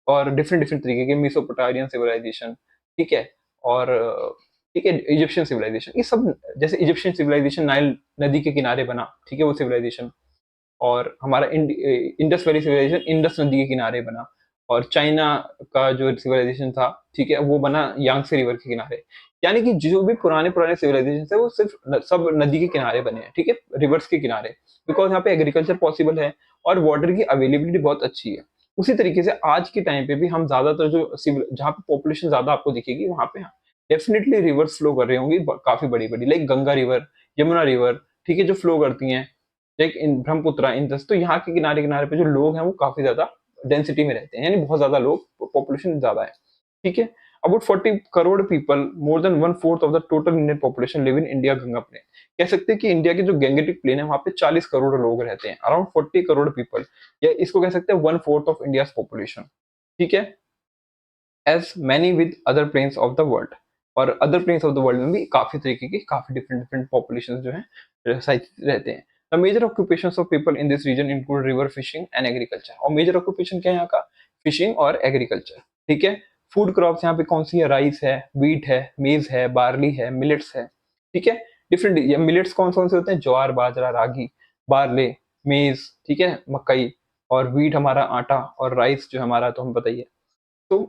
और डिफरेंट डिफरेंट तरीके के मिसोपोटामियन सिविलाइजेशन, ठीक है, और ठीक है, इजिप्शियन सिविलाइजेशन, ये सब, जैसे इजिप्शियन सिविलाइजेशन नाइल नदी के किनारे बना, ठीक है, वो सिविलाइजेशन। और हमारा इंडस वैली सिविलाइजेशन इंडस नदी के किनारे बना। और चाइना का जो सिविलाइजेशन था, ठीक है, वो बना यांगसे रिवर के किनारे। यानी कि जो भी पुराने पुराने सिविलाइजेशन है, वो सिर्फ सब नदी के किनारे बने हैं, ठीक है, रिवर्स के किनारे, बिकॉज यहाँ पे एग्रीकल्चर पॉसिबल है, और वाटर की अवेलेबिलिटी बहुत अच्छी है। उसी तरीके से आज के टाइम पे भी हम ज्यादातर जो जहाँ पे पॉपुलेशन ज्यादा आपको दिखेगी, वहां पे डेफिनेटली रिवर्स फ्लो कर रही होंगी, काफी बड़ी बड़ी, like Ganga river, Yamuna river, ठीक है, जो फ्लो करती हैं, लाइक इन ब्रह्मपुत्र, इंदस। तो यहाँ के किनारे किनारे पे जो लोग हैं, वो काफी ज्यादा डेंसिटी में रहते हैं, यानी बहुत ज्यादा लोग, पॉपुलेशन ज्यादा है, ठीक है। About 40 crore people, more than 1/4 of the total Indian population live in India Ganga plain. कह सकते हैं कि इंडिया के जो गैंगेटिक प्लेन है, वहां पे 40 करोड़ लोग रहते हैं, अराउंड 40 करोड़ पीपल, या इसको कह सकते हैं 1/4 ऑफ इंडिया पॉपुलेशन, ठीक है, as many with other plains of the world. और other plains of the world में भी काफी तरीके की, काफी डिफरेंट डिफरेंट पॉपुलेशन जो है रहते हैं। The major occupations of people in this region include river fishing and agriculture. और मेजर ऑक्यूपेशन क्या है यहाँ का, फिशिंग और एग्रीकल्चर, ठीक है। फूड क्रॉप्स यहाँ पे कौन सी है, राइस है, वीट है, मेज है, बार्ली है, मिलेट्स है, ठीक है। डिफरेंट मिलेट्स कौन कौन से होते हैं, ज्वार, बाजरा, रागी, बार्ले, मेज, ठीक है, मकई। और वीट हमारा आटा, और राइस जो हमारा, तो हम बताइए। तो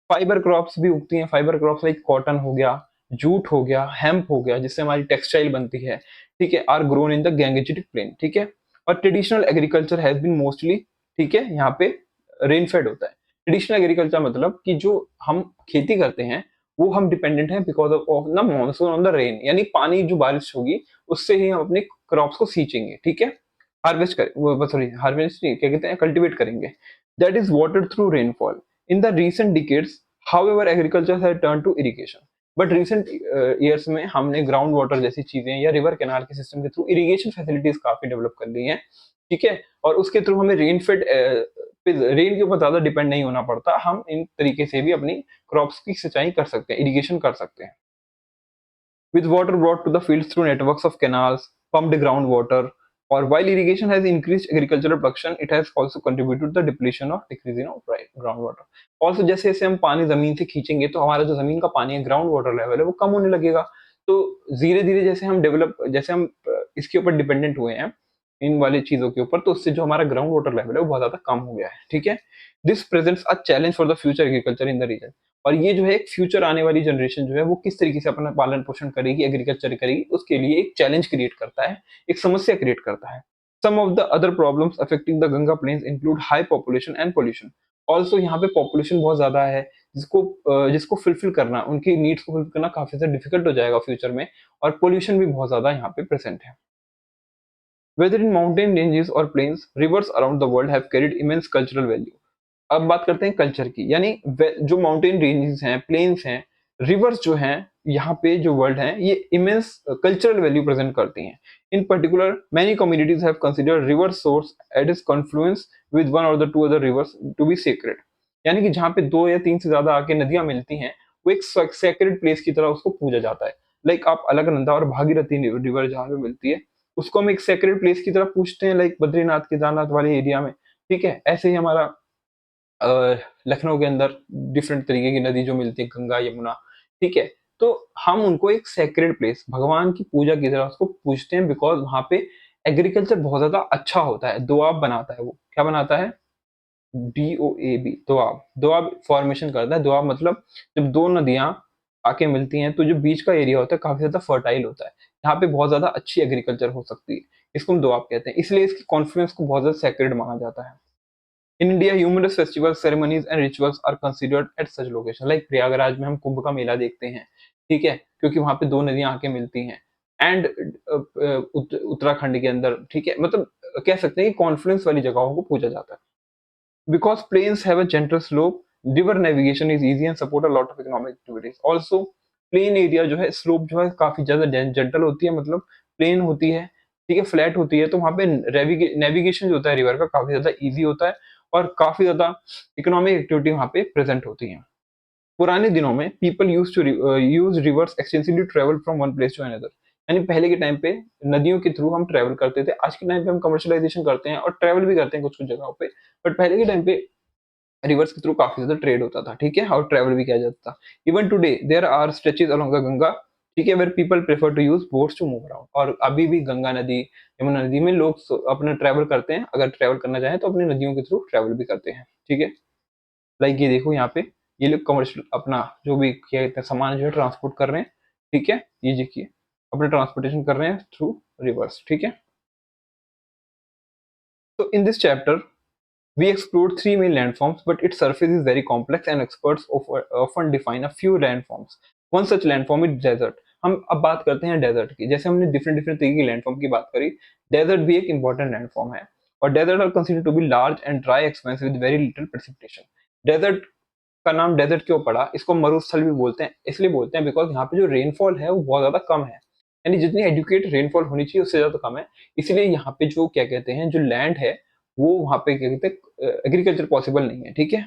फाइबर क्रॉप्स भी उगती हैं, फाइबर क्रॉप्स लाइक कॉटन हो गया, जूट हो गया, हेम्प हो गया, जिससे हमारी टेक्सटाइल बनती है, ठीक है, are grown in the Gangetic plain, ठीक है। और traditional agriculture has been mostly, ठीक है, यहाँ पे रेन फेड होता है। ट्रेडिशनल एग्रीकल्चर मतलब कि जो हम खेती करते हैं, वो हम डिपेंडेंट है because of the monsoon on the rain, यानी पानी जो बारिश होगी, उससे ही हम अपने क्रॉप्स को सींचेंगे, ठीक है, हार्वेस्ट करें, सॉरी, हार्वेस्ट नहीं, क्या कहते हैं, कल्टीवेट करेंगे। That is watered through rainfall. In the recent decades, However, agriculture has turned to irrigation. But recent years में हमने ग्राउंड वाटर जैसी चीजें या रिवर कैनाल के सिस्टम के थ्रू इरिगेशन फैसिलिटीज काफी डेवलप कर ली हैं, ठीक है। और उसके थ्रू हमें रेन के ऊपर ज्यादा डिपेंड नहीं होना पड़ता, हम इन तरीके से भी अपनी क्रॉप्स की सिंचाई कर सकते हैं, इरिगेशन कर सकते हैं। With water brought to the fields through networks of canals, pumped groundwater, or while irrigation has increased agricultural production, it has also contributed to the depletion or decreasing of groundwater. Also जैसे जैसे हम पानी जमीन से खींचेंगे तो हमारा जो जमीन का पानी है, ग्राउंड वाटर लेवल है, वो कम होने लगेगा। तो धीरे धीरे जैसे हम इसके ऊपर डिपेंडेंट हुए हैं इन वाली चीजों के ऊपर, तो उससे जो हमारा ग्राउंड वाटर लेवल है वो बहुत ज्यादा कम हो गया है, ठीक है। This presents a challenge for the future agriculture in the region. और ये जो है एक फ्यूचर आने वाली जनरेशन जो है वो किस तरीके से अपना पालन पोषण करेगी, एग्रीकल्चर करेगी, उसके लिए एक चैलेंज क्रिएट करता है, एक समस्या क्रिएट करता है। Some of the other problems affecting the Ganga plains include high population and pollution. Also यहाँ पे पॉपुलेशन बहुत ज्यादा है, जिसको फुलफिल करना, उनकी नीड्स को फुलफिल करना काफी ज्यादा डिफिकल्ट हो जाएगा फ्यूचर में। और पोल्यूशन भी बहुत ज्यादा यहाँ पे प्रेजेंट है। Whether in mountain ranges or plains, rivers around the world have carried immense cultural value. अब बात करते हैं कल्चर की, यानी जो माउंटेन रेंजेस हैं, प्लेन्स हैं, रिवर्स जो हैं, यहाँ पे जो वर्ल्ड है, ये इमेंस कल्चरल वैल्यू प्रेजेंट करती हैं। In particular many communities have considered river source at its confluence with one or the two other rivers to be sacred. यानी कि जहाँ पे 2 या 3 से ज्यादा आके नदियां मिलती हैं, वो एक सेक्रेड प्लेस की तरह उसको पूजा जाता है। लाइक आप अलकनंदा और भागीरथी रिवर जहाँ पे मिलती है, उसको हम एक सेक्रेड प्लेस की तरह पूछते हैं, लाइक बद्रीनाथ केदारनाथ वाले एरिया में, ठीक है। ऐसे ही हमारा लखनऊ के अंदर डिफरेंट तरीके की नदी जो मिलती है, गंगा यमुना, ठीक है। तो हम उनको एक सेक्रेड प्लेस, भगवान की पूजा की तरह उसको पूछते हैं, बिकॉज वहां पे एग्रीकल्चर बहुत ज्यादा अच्छा होता है, दोआब बनाता है। वो क्या बनाता है? DOAB, दोआब। दोआब फॉर्मेशन करता है। दोआब मतलब जब 2 नदियां आके मिलती हैं तो जो बीच का एरिया होता है काफी ज्यादा फर्टाइल होता है, यहाँ पे बहुत ज्यादा अच्छी एग्रीकल्चर हो सकती है। इसको हम दोआब कहते हैं, इसलिए इसकी कॉन्फ्लुएंस को बहुत ज्यादा सेक्रेड माना जाता है। In India, numerous festivals, ceremonies and rituals are considered at such location. Like Prayagraj में हम कुंभ का मेला देखते हैं, ठीक है, क्योंकि वहां पे 2 नदियां आके मिलती हैं। एंड उत्तराखंड के अंदर, ठीक है, मतलब कह सकते हैं कि कॉन्फ्लुएंस वाली जगहों को पूजा जाता है। Because plains have a gentle slope, river navigation is easy and support a lot of economic activities. Also, plain area जो है, स्लोप जो है काफी ज्यादा जेंटल होती है, मतलब प्लेन होती है, ठीक है, फ्लैट होती है, तो वहां पे नेविगेशन जो होता है रिवर का काफी ज्यादा इजी होता है, और काफी ज्यादा इकोनॉमिक एक्टिविटी वहां पे प्रेजेंट होती है। पुराने दिनों में people use rivers extensively travel from one place to another. यानी पहले के टाइम पे नदियों के थ्रू हम ट्रेवल करते थे, आज के टाइम पे हम कमर्शियलाइजेशन करते हैं और ट्रेवल भी करते हैं कुछ कुछ जगहों पे। बट पहले के टाइम पे रिवर्स के थ्रू काफी ज्यादा ट्रेड होता था, ठीक है, और ट्रेवल भी किया जाता था। Even today there are stretches along the Ganga, ठीक है, where people prefer to use boats to move around. और अभी भी गंगा नदी, यमुना नदी में लोग अपना ट्रेवल करते हैं, अगर ट्रेवल करना चाहें तो अपनी नदियों के थ्रू ट्रेवल भी करते हैं, ठीक है। लाइक ये देखो यहाँ पे, ये लोग कमर्शियल अपना जो भी क्या कहते हैं सामान जो है ट्रांसपोर्ट कर रहे हैं, ठीक है, ये देखिए अपना ट्रांसपोर्टेशन कर रहे हैं थ्रू रिवर्स, ठीक है। तो in this chapter we explored 3 main landforms, but its surface is very complex and experts often define a few landforms. One such landform is desert. हम अब बात करते हैं डेजर्ट की। जैसे हमने डिफरेंट डिफरेंट तरीके की लैंडफॉर्म की बात करी, डेजर्ट भी एक इंपॉर्टेंट लैंडफॉर्म है। और desert are considered to be large and dry expanse with very little precipitation. Desert का नाम डेजर्ट क्यों पड़ा? इसको मरुस्थल भी बोलते हैं, इसलिए बोलते हैं बिकॉज यहाँ पे जो रेनफॉल है वो बहुत ज्यादा कम है, यानी जितनी एडुकेट रेनफॉल होनी चाहिए उससे ज्यादा कम है। इसलिए यहाँ पे जो क्या कहते हैं जो लैंड है, वो वहां पे क्या कहते हैं एग्रीकल्चर पॉसिबल नहीं है, ठीक है।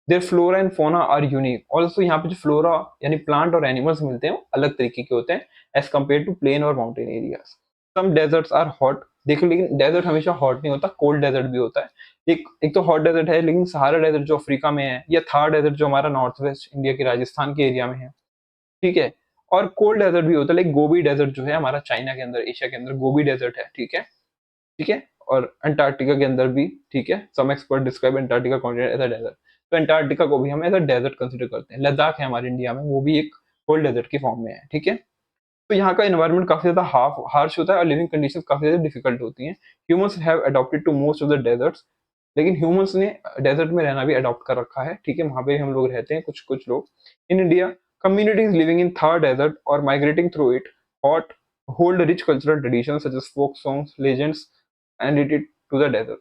Their flora and fauna are unique. Also यहाँ पे जो फ्लोरा यानी प्लांट और एनिमल्स मिलते हैं वो अलग तरीके के होते हैं एज कम्पेयर टू प्लेन और mountain areas. Some deserts are hot. देखो लेकिन डेजर्ट हमेशा हॉट नहीं होता, कोल्ड डेजर्ट भी होता है। एक तो हॉट डेजर्ट है, लेकिन सहारा डेजर्ट जो अफ्रीका में है, या थार डेजर्ट जो हमारा नॉर्थ वेस्ट इंडिया के राजस्थान के एरिया में है, ठीक है। और कोल्ड डेजर्ट भी होता है, लाइक गोबी डेजर्ट जो है हमारा चाइना के अंदर, एशिया के अंदर गोबी डेजर्ट है, ठीक है, ठीक है। और अंटार्कटिका के अंदर भी, ठीक है, some expert describe Antarctica continent as a desert. तो अंटार्कटिका को भी हम एज अ डेजर्ट कंसिडर करते हैं। लद्दाख है हमारे इंडिया में, वो भी एक कोल्ड डेजर्ट के फॉर्म में है, ठीक है। तो यहाँ का एनवायरमेंट काफी ज्यादा हार्श होता है और लिविंग कंडीशन काफी ज्यादा डिफिकल्ट होती हैं। Humans have adopted to most of the deserts. लेकिन ह्यूमंस ने डेजर्ट में रहना भी अडॉप्ट कर रखा है, ठीक है, वहां पे हम लोग रहते हैं कुछ कुछ लोग। In India communities living in Thar Desert or migrating through it hot hold rich cultural traditions such as folk songs, legends and related to the desert.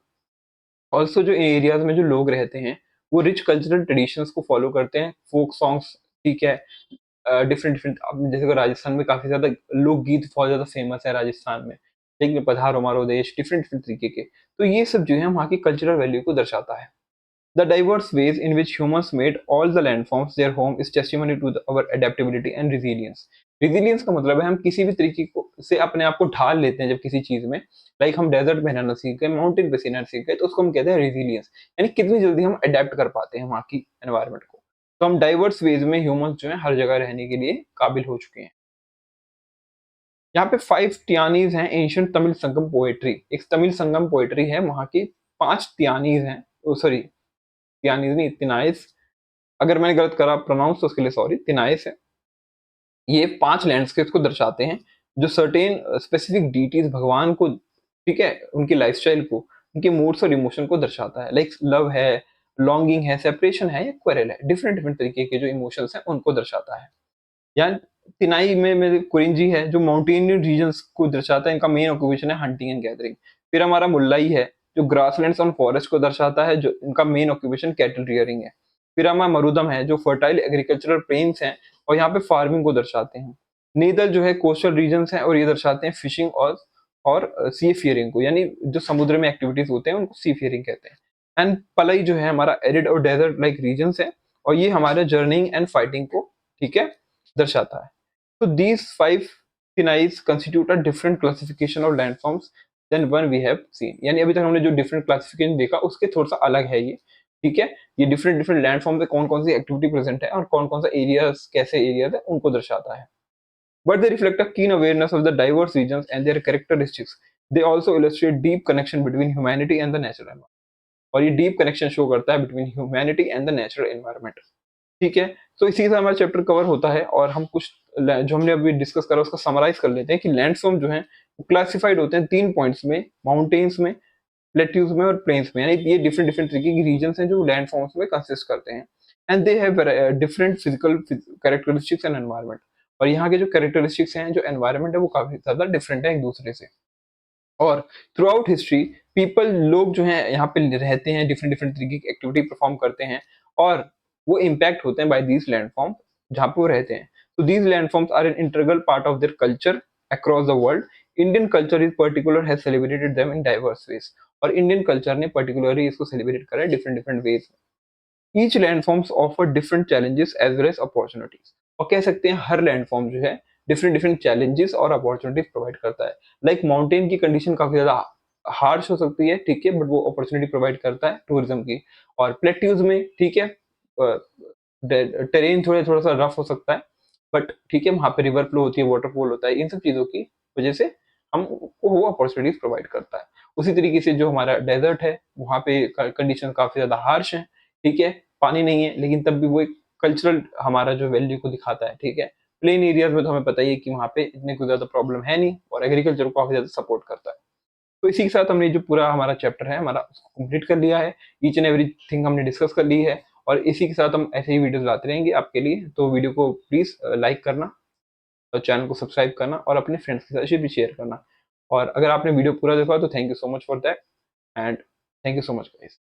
Also जो एरियाज में जो लोग रहते हैं वो रिच कल्चरल ट्रेडिशंस को फॉलो करते हैं, फोक सॉन्ग्स, ठीक है, डिफरेंट डिफरेंट, अब जैसे कि राजस्थान में काफी ज्यादा लोकगीत बहुत ज्यादा फेमस है राजस्थान में, लेकिन पधारो हमारो देश, डिफरेंट डिफरेंट तरीके के, तो ये सब जो है वहाँ की कल्चरल वैल्यू को दर्शाता है। The diverse ways in which humans made all the landforms their home is testimony to our adaptability and resilience. Resilience का मतलब है हम किसी भी तरीके को से अपने आप को ढाल लेते हैं जब किसी चीज में, लाइक हम डेजर्ट में रहना सीख गए, माउंटेन पे रहना सीख गए, तो उसको हम कहते हैं रेजिलियंस, यानी कितनी जल्दी हम अडेप्ट कर पाते हैं वहाँ की एनवायरनमेंट को। तो हम डाइवर्स वेज में ह्यूमंस जो है हर जगह रहने के लिए काबिल हो चुके हैं। यहाँ पे 5 तियानीज हैं एंशियंट तमिल संगम पोएट्री, एक तमिल संगम पोएट्री है, वहाँ की 5 तियानीज हैं, सॉरी तियानीज नहीं, तिनाइस, अगर मैंने गलत करा प्रोनाउंस तो उसके लिए सॉरी, तिनाइस है। ये 5 लैंडस्केप्स को दर्शाते हैं जो सर्टेन स्पेसिफिक डीटीज भगवान को, ठीक है, उनकी लाइफस्टाइल को, उनके मूड्स और इमोशन को दर्शाता है, लाइक लव है, लॉन्गिंग है, सेपरेशन है या क्वेरल है, डिफरेंट डिफरेंट तरीके के जो इमोशंस हैं उनको दर्शाता है। या तिनाई में मेरे कुरिंजी है जो माउंटेनियन रीजन्स को दर्शाता है, इनका मेन ऑक्यूपेशन है हंटिंग एंड गैदरिंग। फिर हमारा मुल्लाई है जो ग्रासलैंड्स और फॉरेस्ट को दर्शाता है, जो इनका मेन ऑक्यूपेशन कैटल रियरिंग है। फिर हमारा मरुदम है जो फर्टाइल एग्रीकल्चरल प्लेन्स हैं और यहाँ पे फार्मिंग को दर्शाते हैं। नेदर जो है कोस्टल रीजन्स हैं और ये दर्शाते हैं फिशिंग और सी फियरिंग को, यानी जो समुद्र में एक्टिविटीज होते हैं उनको सी फियरिंग कहते हैं। एंड पलई जो है हमारा एरिड और डेजर्ट लाइक रीजन्स है, और ये हमारे जर्निंग एंड फाइटिंग को, ठीक है, दर्शाता है। So these 5 phenyls constitute a different classification of landforms than one we have seen. यानी अभी तक हमने जो different classification देखा उसके थोड़ा सा अलग है ये, ठीक है, ये different different landforms में कौन कौन सी एक्टिविटी प्रेजेंट है और कौन कौन सा एरियाज, कैसे एरियाज है उनको दर्शाता है। But they reflect a keen awareness of the diverse regions and their characteristics. They also illustrate deep connection between humanity and the natural environment. और ये डीप कनेक्शन शो करता है between humanity and the natural environment, ठीक है। तो इसी के साथ हमारा चैप्टर कवर होता है और हम कुछ जो हमने अभी डिस्कस करा उसका समराइज कर लेते हैं कि लैंडफॉर्म जो है क्लासिफाइड होते हैं 3 पॉइंट्स में, माउंटेन्स में, प्लेट्यूज में और प्लेन्स में, यानी ये डिफरेंट डिफरेंट तरीके की रीजन्स हैं जो लैंडफॉर्म्स में कंसिस्ट करते हैं। And they have different physical characteristics and environment, और यहाँ के जो कैरेक्टरिस्टिक्स हैं, जो एनवायरनमेंट है, वो काफी ज्यादा डिफरेंट है एक दूसरे से। और थ्रू आउट हिस्ट्री पीपल, लोग जो हैं यहाँ पे रहते हैं, डिफरेंट डिफरेंट तरीके की एक्टिविटी परफॉर्म करते हैं और वो इम्पैक्ट होते हैं बाय दीज लैंडफॉर्म जहाँ पे वो रहते हैं। तो these landforms are an integral part of their culture across the world. Indian culture is particular has celebrated them in diverse ways, और इंडियन कल्चर ने पर्टिकुलरली इसको सेलिब्रेट करा है different different ways. Each landforms offer different challenges as well as opportunities, और कह सकते हैं हर लैंडफॉर्म जो है डिफरेंट डिफरेंट चैलेंजेस और अपॉर्चुनिटीज प्रोवाइड करता है। लाइक माउंटेन की कंडीशन काफी ज्यादा हार्श हो सकती है, ठीक है, बट वो अपॉर्चुनिटी प्रोवाइड करता है टूरिज्म की। और प्लेट्यूज में, ठीक है, टेरेन थोड़ा थोड़ा सा रफ हो सकता है, बट ठीक है, वहां पे रिवर फ्लो होती है, वाटरफॉल होता है, इन सब चीजों की वजह से हमको वो अपॉर्चुनिटीज प्रोवाइड करता है। उसी तरीके से जो हमारा डेजर्ट है वहां पे कंडीशन काफी ज्यादा हार्श है, ठीक है, पानी नहीं है, लेकिन तब भी वो एक कल्चरल हमारा जो वैल्यू को दिखाता है, ठीक है। प्लेन एरियाज में तो हमें पता ही है कि वहाँ पे इतने कोई ज्यादा प्रॉब्लम है नहीं और एग्रीकल्चर को काफी ज्यादा सपोर्ट करता है। तो इसी के साथ हमने जो पूरा हमारा चैप्टर है हमारा उसको कंप्लीट कर लिया है, ईच एंड एवरीथिंग हमने डिस्कस कर ली है, और इसी के साथ हम ऐसे ही वीडियोस लाते रहेंगे आपके लिए। तो वीडियो को प्लीज लाइक करना और चैनल को सब्सक्राइब करना और अपने फ्रेंड्स के साथ भी शेयर करना। और अगर आपने वीडियो पूरा देखा तो thank you so much for that, and thank you so much guys.